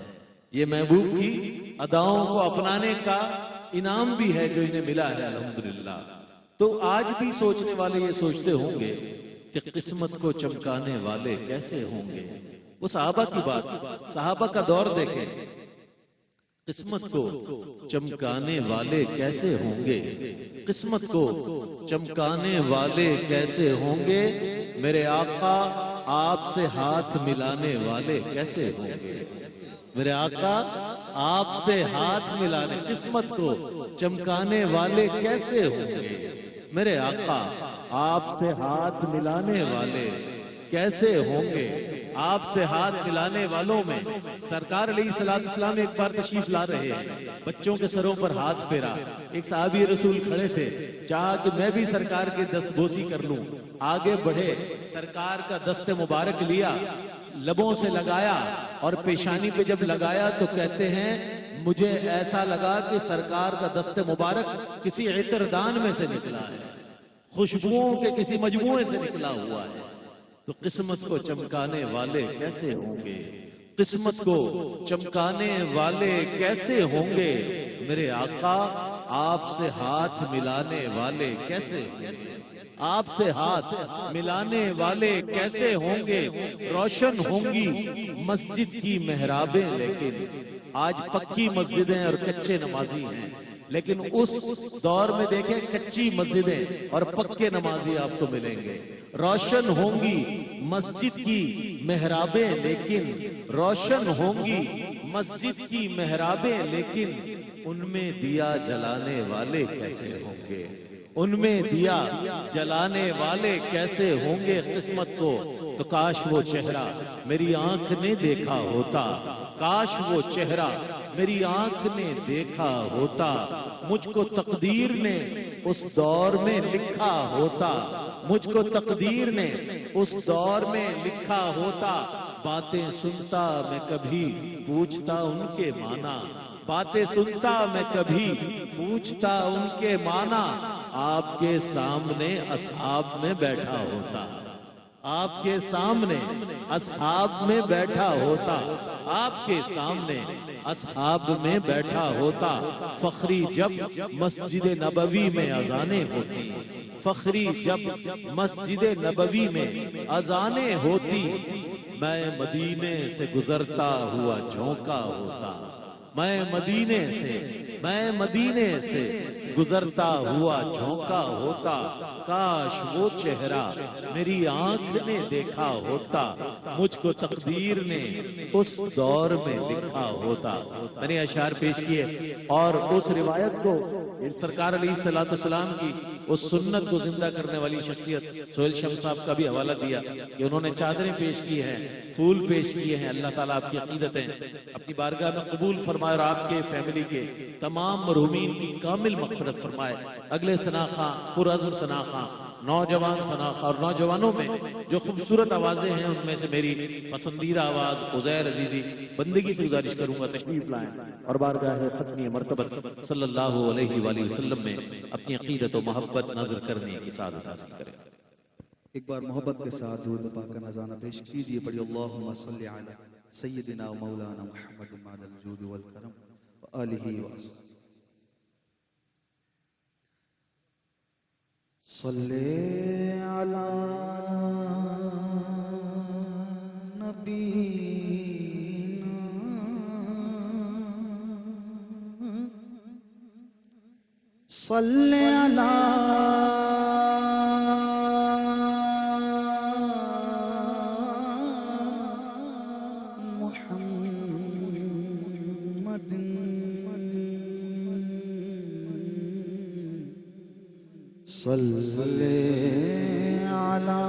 یہ محبوب کی اداؤں کو اپنانے کا انعام بھی ہے جو انہیں ملا ہے الحمدللہ۔ تو آج بھی سوچنے والے یہ سوچتے ہوں گے کہ قسمت کو چمکانے والے کیسے ہوں گے۔ وہ صحابہ کی بات، صحابہ کا دور دیکھیں، قسمت کو چمکانے والے کیسے ہوں گے، قسمت کو چمکانے والے کیسے ہوں گے، میرے آقا آپ سے ہاتھ ملانے والے کیسے ہوں گے، میرے آقا آپ سے ہاتھ ملانے، قسمت کو چمکانے والے کیسے ہوں گے، میرے آقا آپ سے ہاتھ ملانے والے کیسے ہوں گے۔ آپ سے ہاتھ ملانے والوں میں سرکار علیہ السلام ایک بار تشریف لا رہے ہیں، بچوں کے سروں پر ہاتھ پھیرا، ایک صحابی رسول کھڑے تھے، چاہا کہ میں بھی سرکار کی دست بوسی کر لوں، آگے بڑھے، سرکار کا دست مبارک لیا، لبوں سے لگایا اور پیشانی پہ جب لگایا تو کہتے ہیں مجھے ایسا لگا کہ سرکار کا دست مبارک کسی عطردان میں سے نکلا ہے، خوشبوؤں کے کسی مجموعے سے نکلا ہوا ہے۔ تو قسمت کو چمکانے والے کیسے ہوں گے، قسمت کو چمکانے والے کیسے ہوں گے، میرے آقا آپ سے ہاتھ ملانے والے کیسے ہوں گے، آپ سے ہاتھ ملانے والے کیسے ہوں گے۔ روشن ہوں گی مسجد کی محرابیں، لیکن آج پکی مسجدیں اور کچے نمازی ہیں، لیکن اس دور میں دیکھیں کچی مسجدیں اور پکے نمازی آپ کو ملیں گے۔ روشن ہوں گی مسجد کی محرابیں، لیکن روشن ہوں گی مسجد کی محرابیں، لیکن ان میں دیا جلانے والے کیسے ہوں گے، ان میں دیا جلانے والے کیسے ہوں گے قسمت کو۔ تو کاش وہ چہرہ میری آنکھ نے دیکھا ہوتا، کاش وہ چہرہ میری آنکھ نے دیکھا ہوتا، مجھ کو تقدیر نے اس دور میں لکھا ہوتا، مجھ کو تقدیر نے اس دور میں لکھا ہوتا۔ باتیں سنتا میں کبھی پوچھتا ان کے معنی، باتیں سنتا میں کبھی پوچھتا ان کے معنی، آپ کے سامنے اصحاب میں بیٹھا ہوتا، آپ کے سامنے اصحاب میں بیٹھا ہوتا، آپ کے سامنے اصحاب میں بیٹھا ہوتا۔ فخری جب مسجد نبوی میں اذانیں ہوتی، فخری جب مسجد نبوی میں اذانیں ہوتی، میں مدینے سے گزرتا ہوا جھونکا ہوتا، میں مدینے سے گزرتا ہوا جھونکا ہوتا، کاش وہ چہرہ میری آنکھ نے دیکھا ہوتا، مجھ کو تقدیر نے اس دور میں لکھا ہوتا۔ میں نے اشعار پیش کیے اور اس روایت کو سرکار علیہ السلام کی اس سنت کو زندہ کرنے والی شخصیت سہیل شمس صاحب کا بھی حوالہ دیا کہ انہوں نے چادریں پیش کی ہیں، پھول پیش کیے ہیں۔ اللہ تعالیٰ آپ کی عقیدتیں اپنی بارگاہ میں قبول فرمائے اور آپ کے فیملی کے تمام مرحومین کی کامل مغفرت فرمائے۔ اگلے ثنا خواں، پرعزم ثنا خواں، نوجوان ثنا خواں اور نوجوانوں میں جو خوبصورت آوازیں ہیں ان میں سے میری پسندیدہ آواز عزیر عزیزی، بندگی سے گزارش کروں گا تشریف لائیں اور بارگاہ ختمی مرتبت صلی اللہ علیہ وآلہ وسلم میں اپنی عقیدت و محبت نظر کرنے کی سعادت حاصل کریں۔ ایک بار محبت کے ساتھ درود پاک کا نذرانہ پیش کیجئے، پڑھی اللہم صلی علی سیدنا و مولانا محمد مادہ الجود والکرم وآلہ وآصحابہ۔ صلی علی نبینا صلی علی صلی علی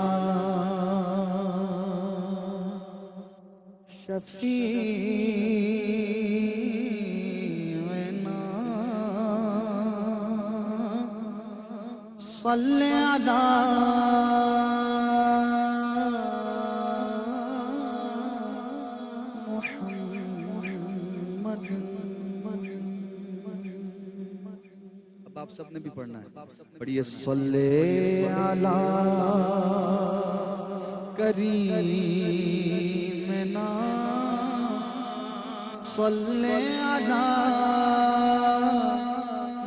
شفیعنا صلی علی آپ سب نے بھی پڑھنا ہے، پڑھیے صلی علی کریمنا صلی علی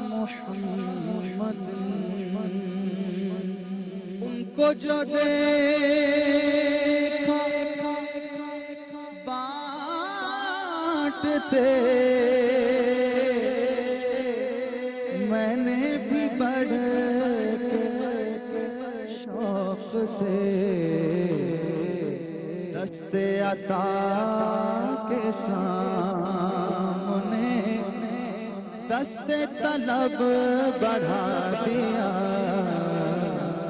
محمد۔ ان کو جو دیکھا بانٹتے میں نے بھی بڑھ کے شوق سے دست عطا کے سامنے دست طلب بڑھا دیا۔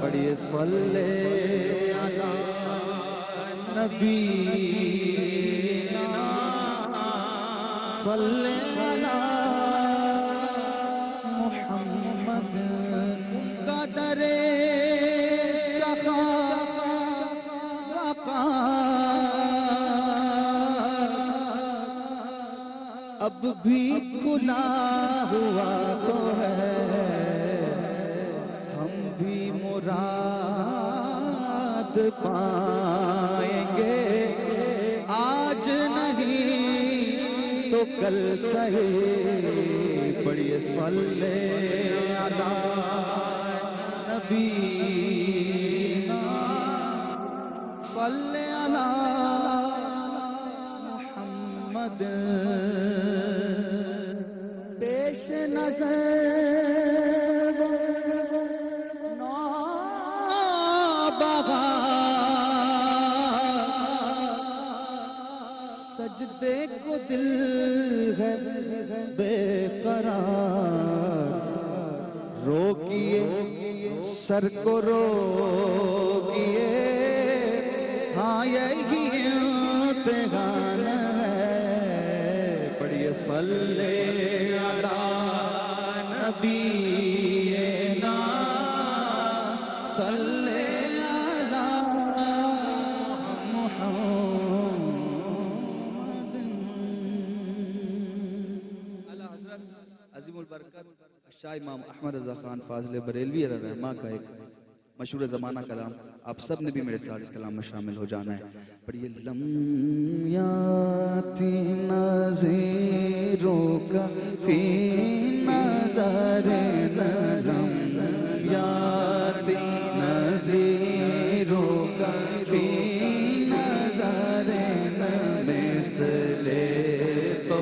پڑھیے صلی علی نبینا صلی علی محمد۔ قدر سخا اب بھی کھلا ہوا تو ہے، ہم بھی مراد پائیں گے، آج نہیں تو کل صحیح۔ پڑھیے صلی علی نبینا صلی علی محمد۔ پیش نظر سجدے کو دل ہے بے قرار، روکیے سر کو روکیے، ہاں یہی امتحان ہے۔ پڑھیے صلی علی نبینا صلی علی محمد۔ اعلیٰ حضرت عظیم البرکت شاہ امام احمد رضا خان فاضل بریلوی علیہ الرحمہ کا ایک مشہور زمانہ کلام، آپ سب نے بھی میرے ساتھ اس کلام میں شامل ہو جانا ہے۔ پڑھیے لم یاتی نظیروں کا فی نظر لم یاتی نظیروں کا فی نظر مثل تو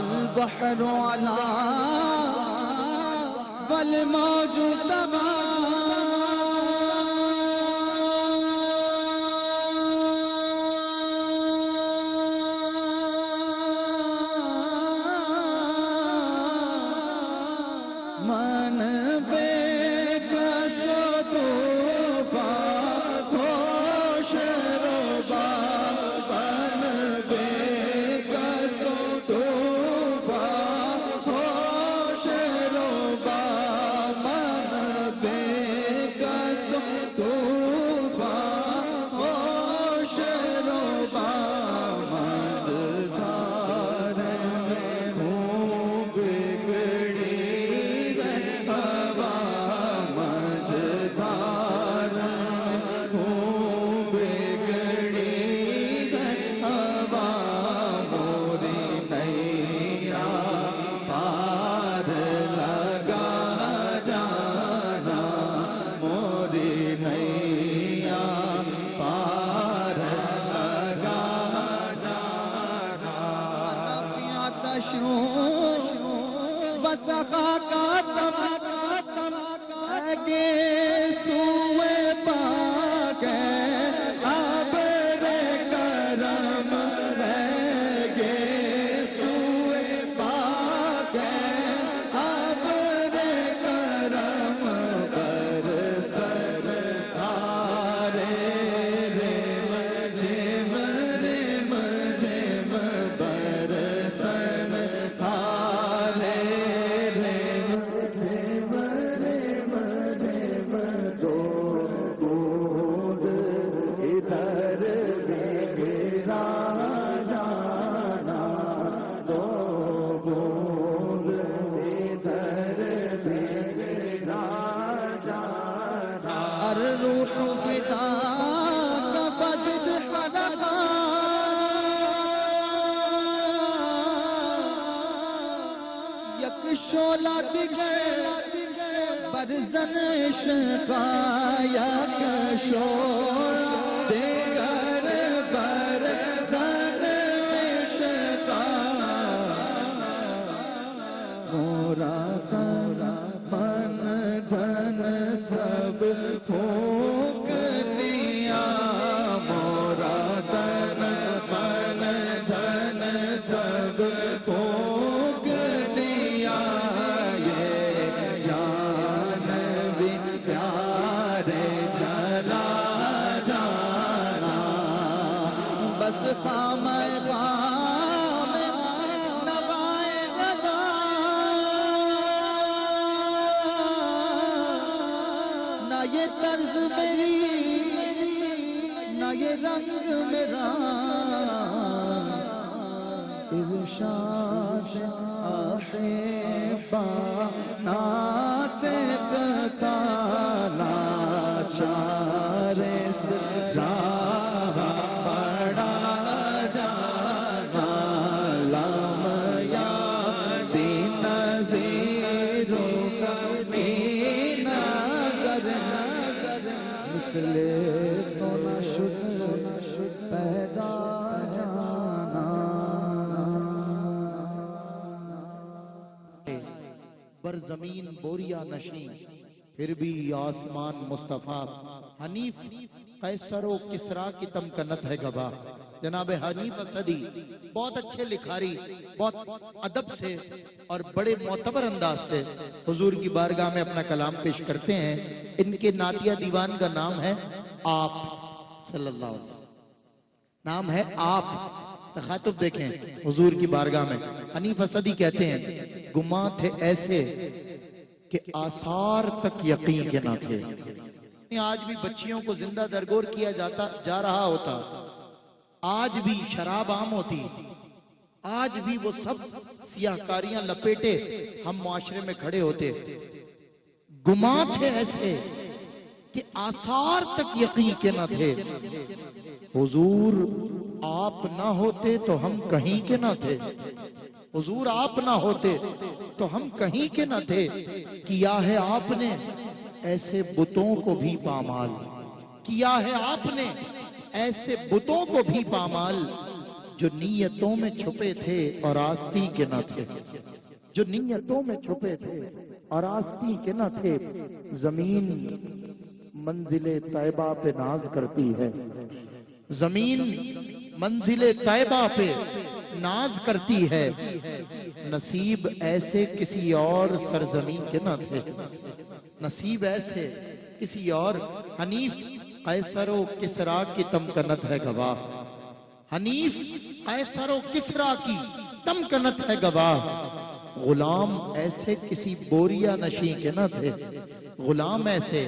البحر علا والموج تبا من بے کس و طوفان خوش ربا، من بے کس و طوفان خوش ربا، من بے کس و طوفان خوش ربا، مجدار میں ہوں بگڑی وسخا کا تم اگے سوئے پاک ہے، ابر کرم رہ گے سوئے پاک ہے، ابر کرم برسن سارے رم جم برسن سارے الروح فداك فزد حرقا، یک شعلہ دیگر برزن عشقا، یک شعلہ دیگر برزن عشقا، مورا من دھن سب پھونک دیا، مورا تن من دھن سب پھونک دیا، یہ جان بھی پیارے چلا جانا، بس خام خام نوائے رضا، نہ یہ طرز میری نہ یہ رنگ میرا، ارشاد احبا نعت قتالا، چارس راہ پڑا جانا، لام یا دین نظیروں کا بھی نظر، مثل تو نہ شد پیدا جانا، بر زمین بوریا نشیں پھر بھی آسمان مصطفیٰ، حنیف قیصر و کسرا کی تمکنت ہے گواہ، جناب حنیف اسدی بہت اچھے لکھاری، بہت ادب سے اور بڑے معتبر انداز سے حضور کی بارگاہ میں اپنا کلام پیش کرتے ہیں۔ ان کے نعتیہ دیوان کا نام ہے آپ صلی اللہ علیہ وسلم، نام ہے آپ۔ تخاطب دیکھیں حضور کی بارگاہ میں، حنیف اسدی کہتے ہیں گماں تھے ایسے کہ آثار تک یقین کے نہ تھے، آج بھی بچیوں کو زندہ درگور کیا جا رہا ہوتا، آج بھی شراب عام ہوتی، آج بھی وہ سب سیاہکاریاں لپیٹے ہم معاشرے میں کھڑے ہوتے، گمان تھے ایسے کہ آثار تک یقین کے نہ تھے۔ حضور آپ نہ ہوتے تو ہم کہیں کے نہ تھے، حضور آپ نہ ہوتے تو ہم کہیں کے نہ تھے۔ کیا ہے آپ نے ایسے بتوں کو بھی پامال، کیا ہے آپ نے ایسے بتوں کو بھی پامال، جو نیتوں میں چھپے تھے اور آستین کے نہ تھے، جو نیتوں میں چھپے تھے اور آستین کے نہ تھے۔ زمین منزل طیبہ پہ ناز کرتی ہے، زمین منزل طیبہ پہ ناز کرتی ہے، نصیب ایسے کسی اور سرزمین کے نہ تھے، نصیب ایسے کسی اور۔ حنیف قیصر و کسریٰ کی تمکنت ہے گواہ، حنیف قیصر و کسریٰ کی تمکنت ہے گواہ۔ غلام ایسے کسی بوریا نشیں کے نہ تھے، غلام ایسے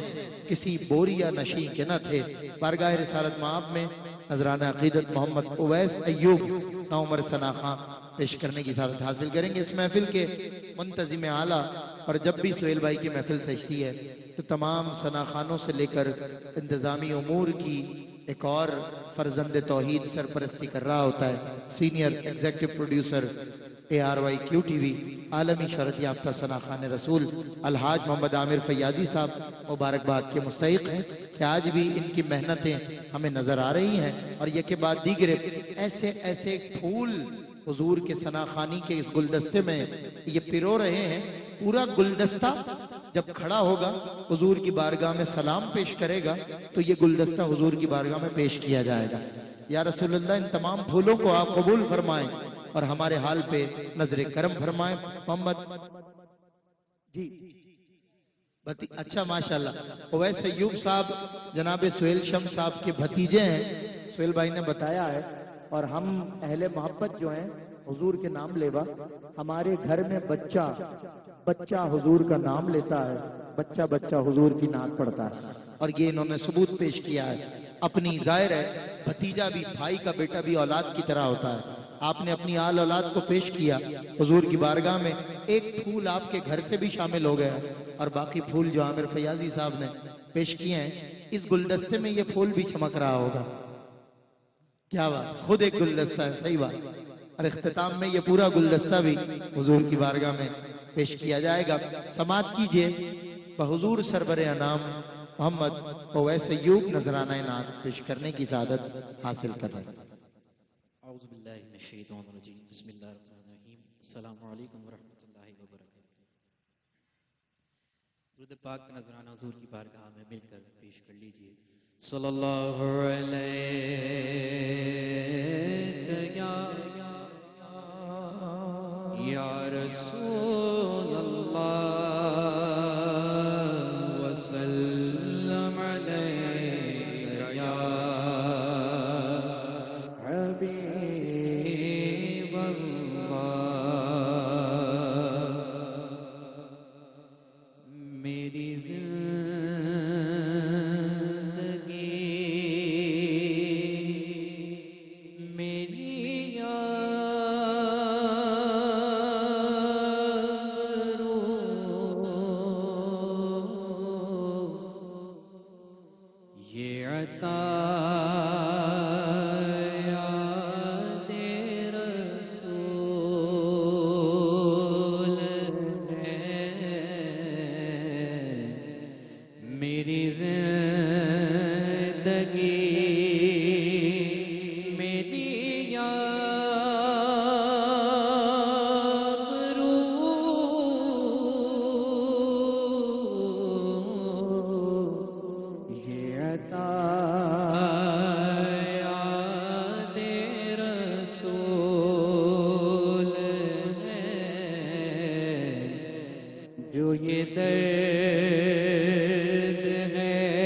کسی بوریا نشیں کے نہ تھے۔ بارگاہ رسالت مآب میں نذرانہ عقیدت محمد اویس ایوب نوعمر ثنا خان پیش کرنے کی سعادت حاصل کریں گے۔ اس محفل کے منتظم اعلیٰ، اور جب بھی سہیل بھائی کی محفل سجتی ہے تو تمام ثنا خانوں سے لے کر انتظامی امور کی ایک اور فرزند توحید سرپرستی کر رہا ہوتا ہے، سینئر ایگزیکٹو پروڈیوسر ARYQTV عالمی شہرت یافتہ ثنا خان رسول الحاج محمد عامر فیاضی صاحب مبارکباد کے مستحق ہیں کہ آج بھی ان کی محنتیں ہمیں نظر آ رہی ہیں، اور یہ کے بعد دیگر ایسے ایسے پھول حضور کے ثنا خانی کے اس گلدستے میں یہ پرو رہے ہیں۔ پورا گلدستہ جب کھڑا ہوگا حضور کی بارگاہ میں سلام پیش کرے گا تو یہ گلدستہ حضور کی بارگاہ میں پیش کیا جائے گا۔ یا رسول اللہ، ان تمام پھولوں کو آپ قبول فرمائیں اور ہمارے حال پہ نظر کرم فرمائیں۔ محمد جی اچھا ماشاءاللہ اویس ایوب صاحب جناب سہیل شمس صاحب کے بھتیجے ہیں، سہیل بھائی نے بتایا ہے، اور ہم اہل محبت جو ہیں حضور کے نام لیوا، ہمارے گھر میں بچہ حضور کا نام لیتا ہے، بچہ حضور کی نعت پڑھتا ہے، اور یہ انہوں نے ثبوت پیش کیا ہے اپنی۔ ظاہر ہے بھتیجا بھی بھائی کا بیٹا بھی اولاد کی طرح ہوتا ہے۔ آپ نے اپنی آل اولاد کو پیش کیا حضور کی بارگاہ میں، ایک پھول آپ کے گھر سے بھی شامل ہو گیا، اور باقی پھول جو عامر فیاضی صاحب نے پیش کیے ہیں، اس گلدستے میں یہ پھول بھی چمک رہا ہوگا۔ کیا بات، خود ایک گلدستہ ہے، صحیح بات۔ اور اختتام میں یہ پورا گلدستہ بھی حضور کی بارگاہ میں پیش کیا جائے گا۔ سماعت کیجئے بحضور سرور انام محمد اویس ایوب نذرانہ نعت پیش کرنے کی سعادت حاصل کر رہے ہیں۔ اعوذ باللہ من الشیطان الرجیم، بسم اللہ الرحمن الرحیم، السلام علیکم ورحمۃ اللہ وبرکاتہ۔ درود پاک کا نذرانہ حضور کی بارگاہ میں مل کر پیش کر لیجئے۔ صلی اللہ علیہ یا رسول اللہ وسلم علیہ یا حبیب اللہ۔ میری جو یہ درد ہے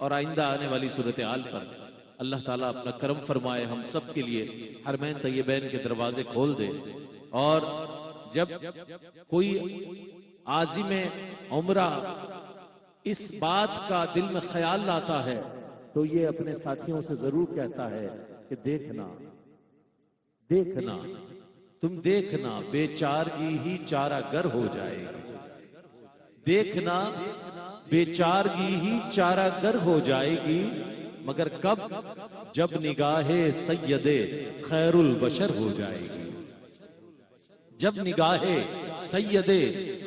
اور آئندہ آنے والی صورتحال پر اللہ تعالیٰ اپنا کرم فرمائے، ہم سب کے لیے حرمین طیبین کے دروازے کھول دے. اور جب کوئی عازم عمرہ اس بات کا دل میں خیال لاتا ہے تو یہ اپنے ساتھیوں سے ضرور کہتا ہے کہ دیکھنا دیکھنا تم دیکھنا بے چارگی ہی چارہ گر ہو جائے گی. دیکھنا بے چارگی ہی چارہ گر ہو جائے گی، مگر کب؟ جب نگاہ سید خیر البشر ہو جائے گی. جب نگاہ سید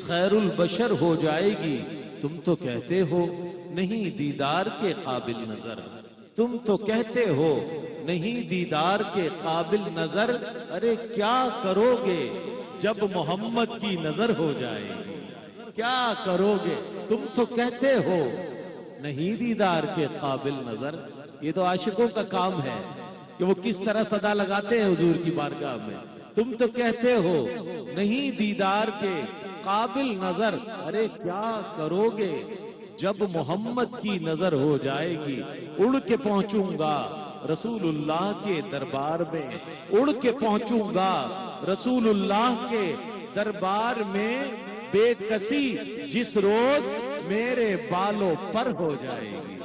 خیر البشر ہو جائے گی. تم تو کہتے ہو نہیں دیدار کے قابل نظر، تم تو کہتے ہو نہیں دیدار کے قابل نظر. ارے کیا کرو گے جب محمد کی نظر ہو جائے گی؟ کیا کرو گے؟ تم تو کہتے ہو نہیں دیدار کے قابل نظر. یہ تو عاشقوں کا کام ہے کہ وہ کس طرح صدا لگاتے ہیں حضور کی بارگاہ میں. تم تو کہتے ہو نہیں دیدار کے قابل نظر. ارے کیا کرو گے جب محمد کی نظر ہو جائے گی؟ اڑ کے پہنچوں گا رسول اللہ کے دربار میں، اڑ کے پہنچوں گا رسول اللہ کے دربار میں. بے کسی جس روز میرے بالوں پر ہو جائے گی،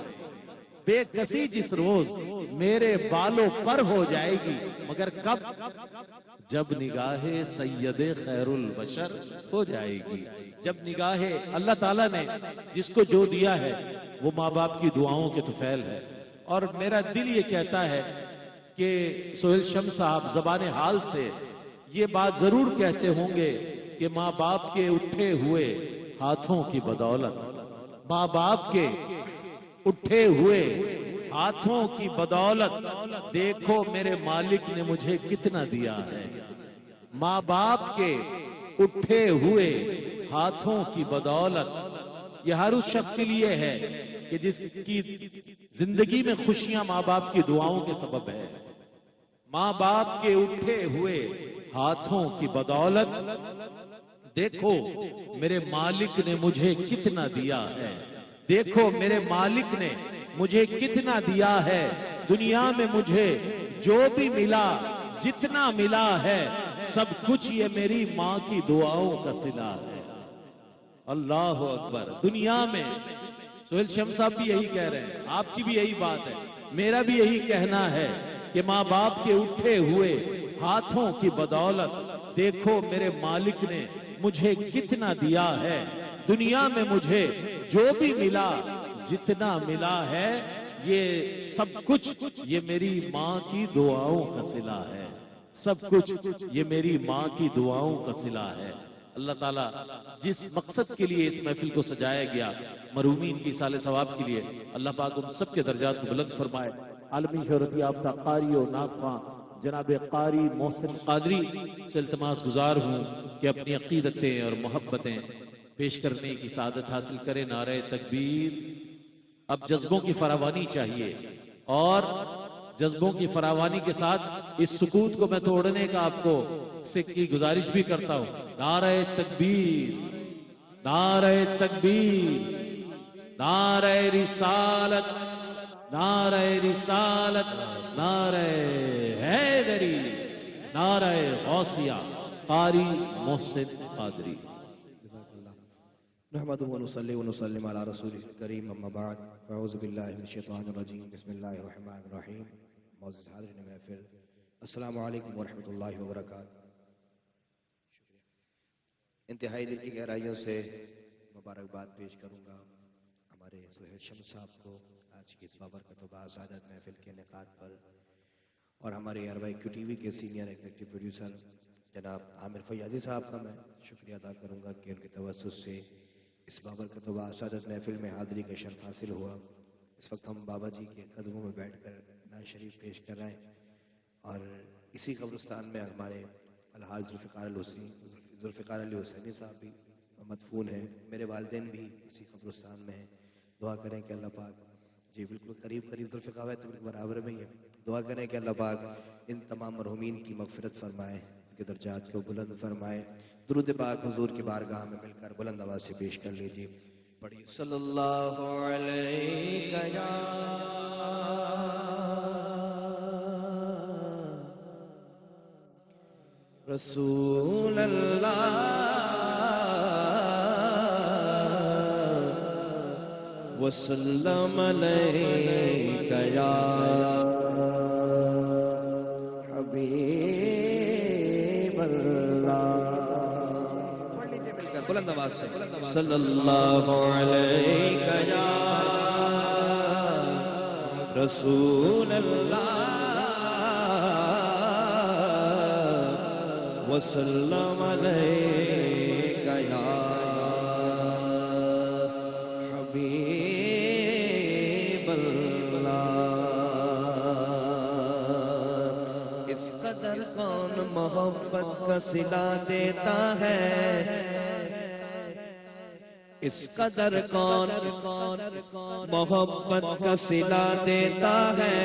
بے کسی جس روز میرے بالوں پر ہو جائے گی، مگر کب؟ جب نگاہ سید خیر البشر ہو جائے گی. جب نگاہ اللہ تعالیٰ نے جس کو جو دیا ہے وہ ماں باپ کی دعاؤں کے طفیل ہے. اور میرا دل یہ کہتا ہے کہ سہیل شمس صاحب زبان حال سے یہ بات ضرور کہتے ہوں گے کہ ماں باپ کے اٹھے ہوئے ہاتھوں کی بدولت، ماں باپ کے اٹھے ہوئے ہاتھوں کی بدولت دیکھو میرے مالک نے مجھے کتنا دیا ہے. ماں باپ کے اٹھے ہوئے ہاتھوں کی بدولت یہ ہر اس شخص کے لیے ہے کہ جس کی زندگی میں خوشیاں ماں باپ کی دعاؤں کے سبب ہے. ماں باپ کے اٹھے ہوئے ہاتھوں کی بدولت دیکھو میرے مالک نے مجھے کتنا دیا ہے. دیکھو میرے مالک نے مجھے کتنا دیا ہے. دنیا میں مجھے جو بھی ملا، جتنا ملا ہے، سب کچھ یہ میری ماں کی دعاؤں کا صلہ ہے. اللہ اکبر. دنیا میں سہیل شمس صاحب بھی یہی کہہ رہے ہیں، آپ کی بھی یہی بات ہے، میرا بھی یہی کہنا ہے کہ ماں باپ کے اٹھے ہوئے ہاتھوں کی بدولت دیکھو میرے مالک نے مجھے کتنا دیا ہے. دنیا میں مجھے جو بھی ملا، جتنا ملا ہے، یہ سب کچھ یہ میری ماں کی دعاؤں کا صلہ ہے. سب کچھ یہ میری ماں کی دعاؤں کا صلہ ہے. اللہ تعالیٰ جس مقصد کے لیے اس محفل کو سجایا گیا، مرحومین کی سال ثواب کے لیے، اللہ پاک ان سب کے درجات کو بلند فرمائے. عالمی شہرت یافتہ قاری و نعت خواں جناب قاری محسن قادری سے التماس گزار ہوں کہ اپنی عقیدتیں اور محبتیں پیش کرنے کی سعادت حاصل کریں. نعرہ تکبیر. اب جذبوں کی فراوانی چاہیے، اور جذبوں کی فراوانی کے ساتھ اس سکوت کو میں توڑنے کا آپ کو سے کی گزارش بھی کرتا ہوں. نعرہ تکبیر، نعرہ تکبیر، نعرہ رسالت، نعرہ رسالت، نعرہ حیدری، نعرہ غوثیہ. قاری محسن قادری. نحمده ونصلي ونسلم على رسوله الكريم اما بعد فاعوذ باللہ من الشیطان الرجیم بسم اللہ الرحمن الرحیم. معزز حاضرین محفل، السلام علیکم ورحمۃ اللہ وبرکاتہ. انتہائی دل کی گہرائیوں سے مبارکباد پیش کروں گا ہمارے سہیل شمس صاحب کو آج کی اس بابرکت و باعث محفل کے انعقاد پر، اور ہمارے اربائی کیو ٹی وی کے سینئر ایگزیکٹو پروڈیوسر جناب عامر فیاضی صاحب کا میں شکریہ ادا کروں گا کہ ان کے توسط سے اس بابرکت و باعث محفل میں حاضری کا شرف حاصل ہوا. اس وقت ہم بابا جی کے قدموں میں بیٹھ کر نعت شریف پیش کر رہے ہیں، اور اسی قبرستان میں ہمارے الحاج ذوالفقار علی حسینی صاحب بھی مدفون ہیں. میرے والدین بھی اسی قبرستان میں ہیں. دعا کریں کہ اللہ پاک، جی بالکل قریب ذوالفقار ہے تو بالکل برابر میں ہی ہے. دعا کریں کہ اللہ پاک ان تمام مرحومین کی مغفرت فرمائے، ان کے درجات کو بلند فرمائے. درود پاک حضور کی بارگاہ میں مل کر بلند آواز سے پیش کر لیجیے. پڑھیے صلی اللہ علیہ یا رسول اللہ وسلم علیہ یا حبیب اللہ. بلند آواز سے صلی اللہ علیہ یا رسول اللہ وسلم علیہ یا حبیب اللہ. اس قدر کون محبت کا صلہ دیتا ہے، اس قدر کون محبت کا صلہ دیتا ہے،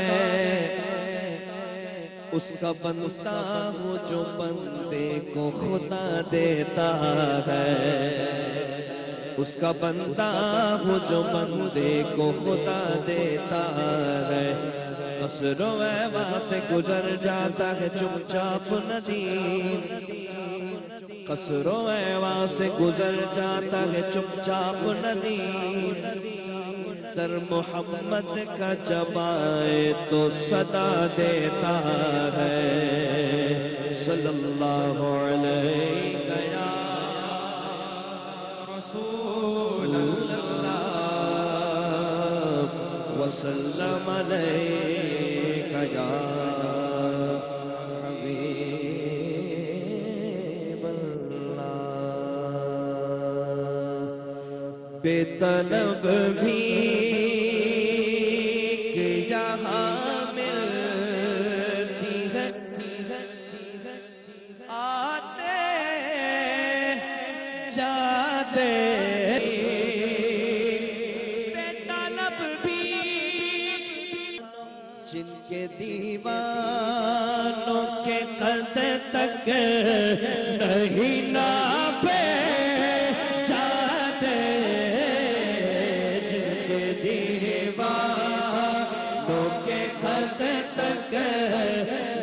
اس کا بندہ وہ جو بندے کو خدا دیتا ہے، اس کا بندہ وہ جو بندے کو خدا دیتا ہے. قصر و ایوا سے گزر جاتا ہے چپ چاپ ندیم، قصر و ایوا سے گزر جاتا ہے چپ چاپ ندیم. در محمد کا جب آئے تو صدا دیتا ہے. صلی اللہ علیہ یا رسول اللہ وسلم علیہ یا حبیب اللہ. بے طلب بھی کہ یہاں ملتی ہے، آتے جاتے بے طلب بھی جن کے دیوانوں کے قد تک نہیں ناپے جاتے، جن کے دیوانوں کے قد تک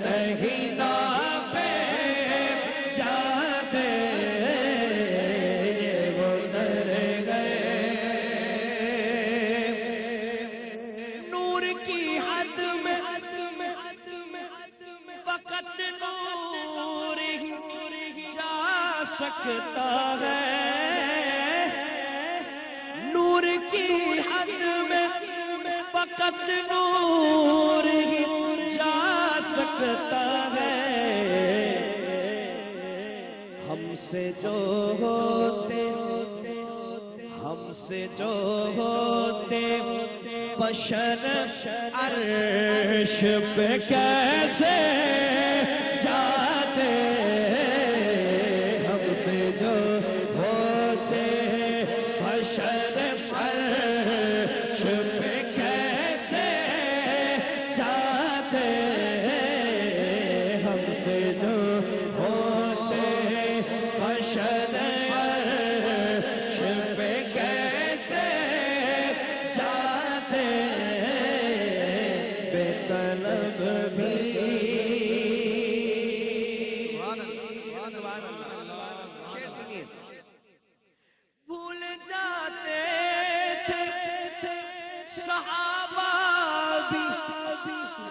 نہیں ناپے جاتے. یہ وہ در گئے نور کی حد میں، فقط نور ہی جا سکتا ہے. نور کی حد میں فقط نور ہی جا سکتا ہے. ہم سے جو ہوتے، ہم سے جو ہوتے بشر عرش پہ کیسے جاتے، ہم سے جو ہوتے بشر عرش پہ کیسے جاتے، ہم سے جو ہوتے بشر عرش پہ کیسے جاتے. بے طلب بھی بھول جاتے تھے صحابہ بھی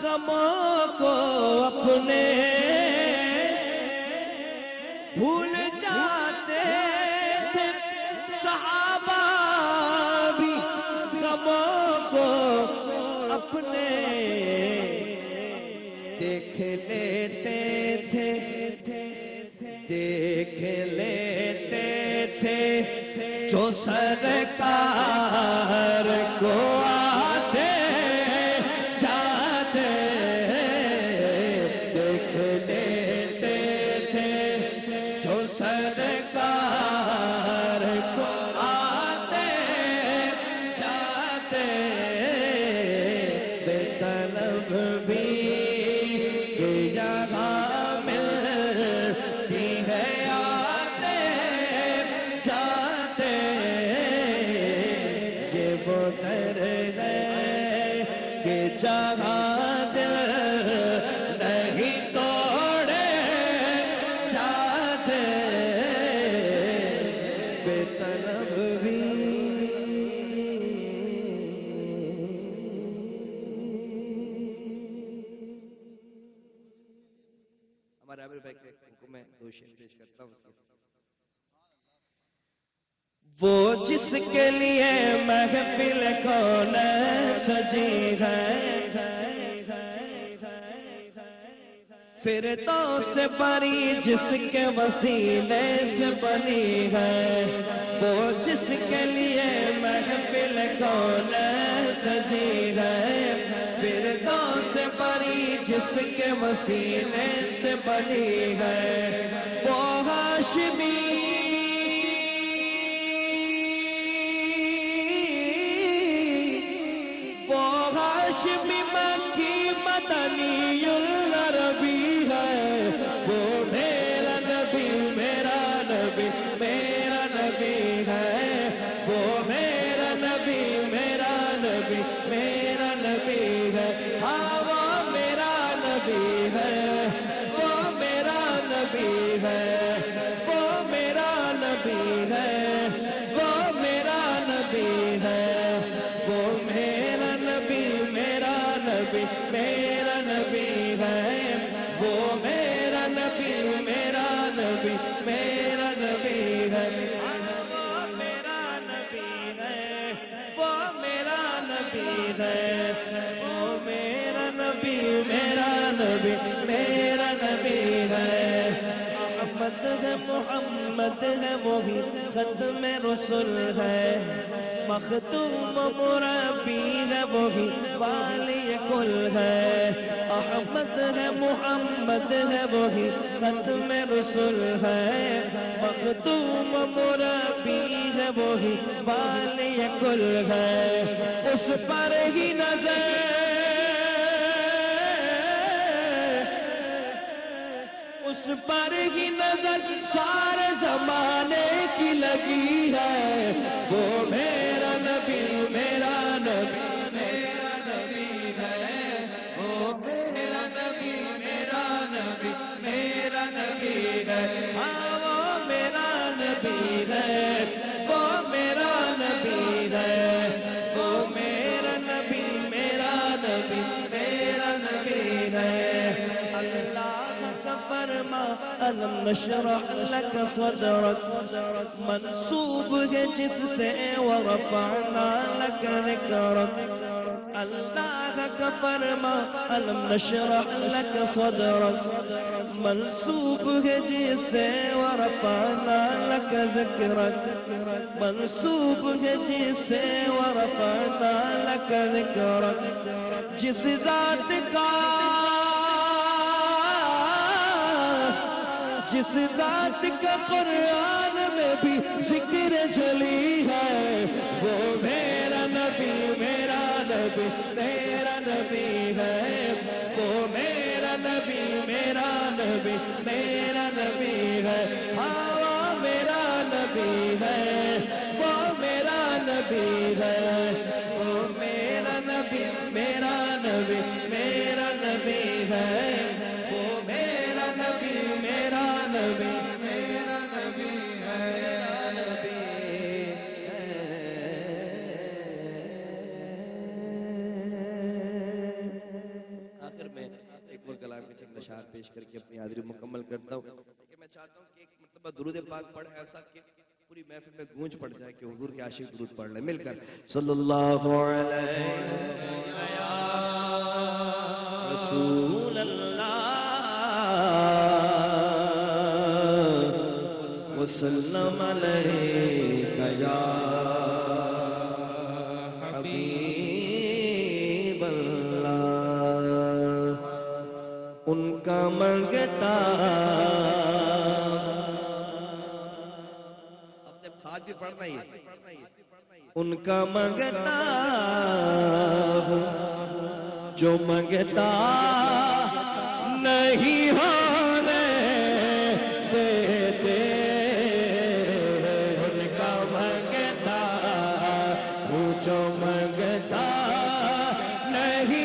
غموں کو اپنے، بھول جاتے تھے صحابہ بھی غموں کو اپنے. دیکھ لیتے تھے، دیکھ لیتے تھے جو سرکار کو آتے جاتے. دیکھ لیتے تھے جو سرکار کو آتے جاتے. بے طلب بھی کہ یہاں ملتی ہے، آتے جاتے کہ جہاں دل نہیں توڑے جاتے بے طلب بھی ہمارے عامر بھائی کے حکم میں دو شعر پیش کرتا ہوں اس کے وہ جس کے لیے محفل کون سجی ہے فردوس بری جس کے وسیلے سے بنی ہے وہ جس کے لیے محفل کون سجی ہے فردوس بری جس کے وسیلے سے بنی ہے وہ ہاشمی ہاشمی مکی مدنی العربی ہے وہ میرا نبی میرا نبی میرا نبی ہے وہ میرا نبی میرا نبی میرا نبی ہے ہاں وہ میرا نبی ہے وہ میرا نبی ہے وہ میرا نبی ہے وہ میرا نبی ہے وہ میرا نبی میرا نبی میرا نبی ہے وہ میرا نبی میرا نبی میرا نبی ہے وہ میرا نبی ہے وہ میرا نبی ہے وہ میرا نبی میرا نبی میرا نبی ہے احمد ہے محمد ہے وہی ختم رسول ہے مختوم مربی ہے وہی والی کل ہے احمد ہے محمد ہے وہی ختم رسول ہے مختوم مربی ہے وہی والی کل ہے اس پر ہی نظر اس پر ہی نظر سارے زمانے کی لگی ہے وہ میرا نبی میرا نبی میرا نبی ہے وہ میرا نبی میرا نبی میرا نبی ہے ہاں وہ میرا نبی ہے وہ میرا نبی ہے وہ میرا نبی میرا نبی میرا نبی ہے اللہ فرما الم نشرح لك صدرك منصوب ہے جس سے ورفعنا لك ذکرك اللہ کا فرما الم نشرح لك صدرك منصوب ہے جس سے ورفعنا لك ذکرك منصوب ہے جس سے ورفعنا لك ذکرك جس ذات کا جس ذات کا قرآن میں بھی ذکر جلی ہے وہ میرا نبی میرا نبی میرا نبی ہے وہ میرا نبی میرا نبی میرا نبی ہے ہاں وہ میرا نبی ہے وہ میرا نبی ہے وہ میرا نبی میرا نبی میرا نبی ہے وہ میرا نبی میرا نبی میرا نبی ہے نبی آخر میں ایک اور کلام کے چند اشعار پیش کر کے اپنی حاضری مکمل کرتا ہوں کہ میں چاہتا ہوں کہ ایک مرتبہ درود پاک پڑھیں ایسا کہ پوری محفل میں گونج پڑ جائے کہ حضور کے عاشق درود پڑھ لیں مل کر صلی اللہ علیہ رسول اللہ وسلم علیک یا حبیب اللہ ان کا منگتا اپنے خاص بھی پڑھنا ہی ہے ان کا منگتا جو منگتا نہیں ہونے دیتے ان کا منگتا جو منگتا نہیں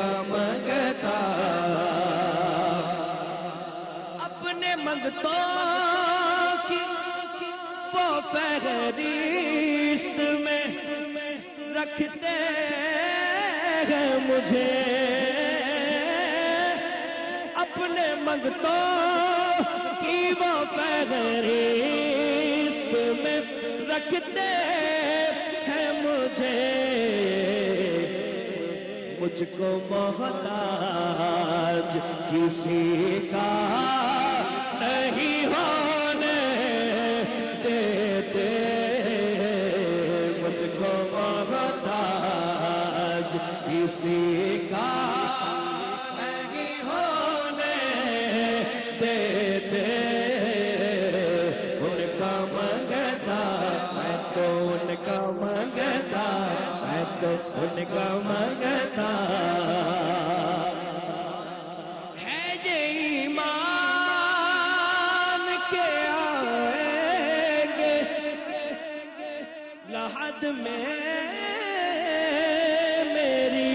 کا منگتا اپنے منگتوں کی وہ فہرست میں رکھتے ہیں مجھے اپنے منگتوں کی وہ فہرست میں رکھتے ہیں مجھے مجھ کو محتاج کسی کا نہیں ہونے دیتے مجھ کو محتاج کسی کا نہیں ہونے دیتے ان کا منگتا میں تو ان کا منگتا میں تو ان کا منگتا ہے یہ ایمان کے آئیں گے لحد میں میری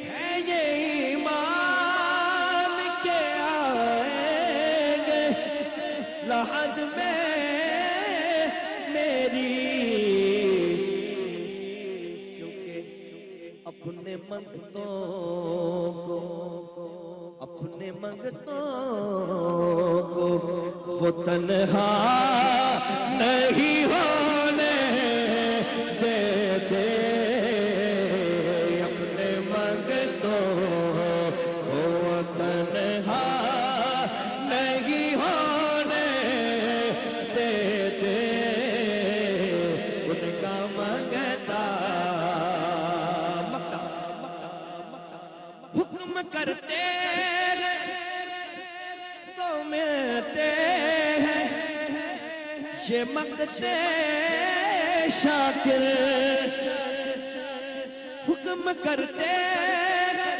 ہے یہ ایمان کے آئیں گے لحد میں میری اپنے منگتوں کو وہ تنہا نہیں ہونے دیتے اپنے منگتوں کو وہ تنہا نہیں ہونے دیتے ان کا منگتا حکم کرتے ہیں تو ملتے ہیں یہ مقتے شاکر حکم کرتے ہیں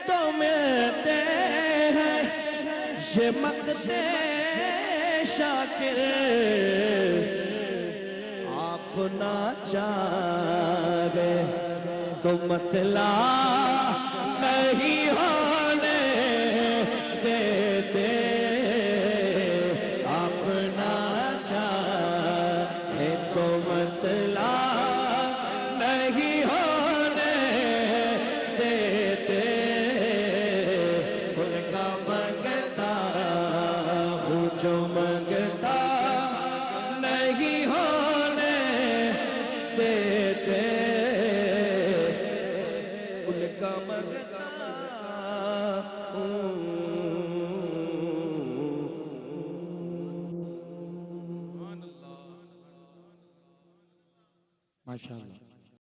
تو ملتے ہیں یہ مقتے شاکر آپ نہ چاہے تو مطلع نہیں ہونے دیتے آپ نہ چاہے تو مطلع نہیں ہونے دیتے ان کا منگتا ہوں جو منگتا نہیں ہونے دیتے ان کا منگتا ماشاءاللہ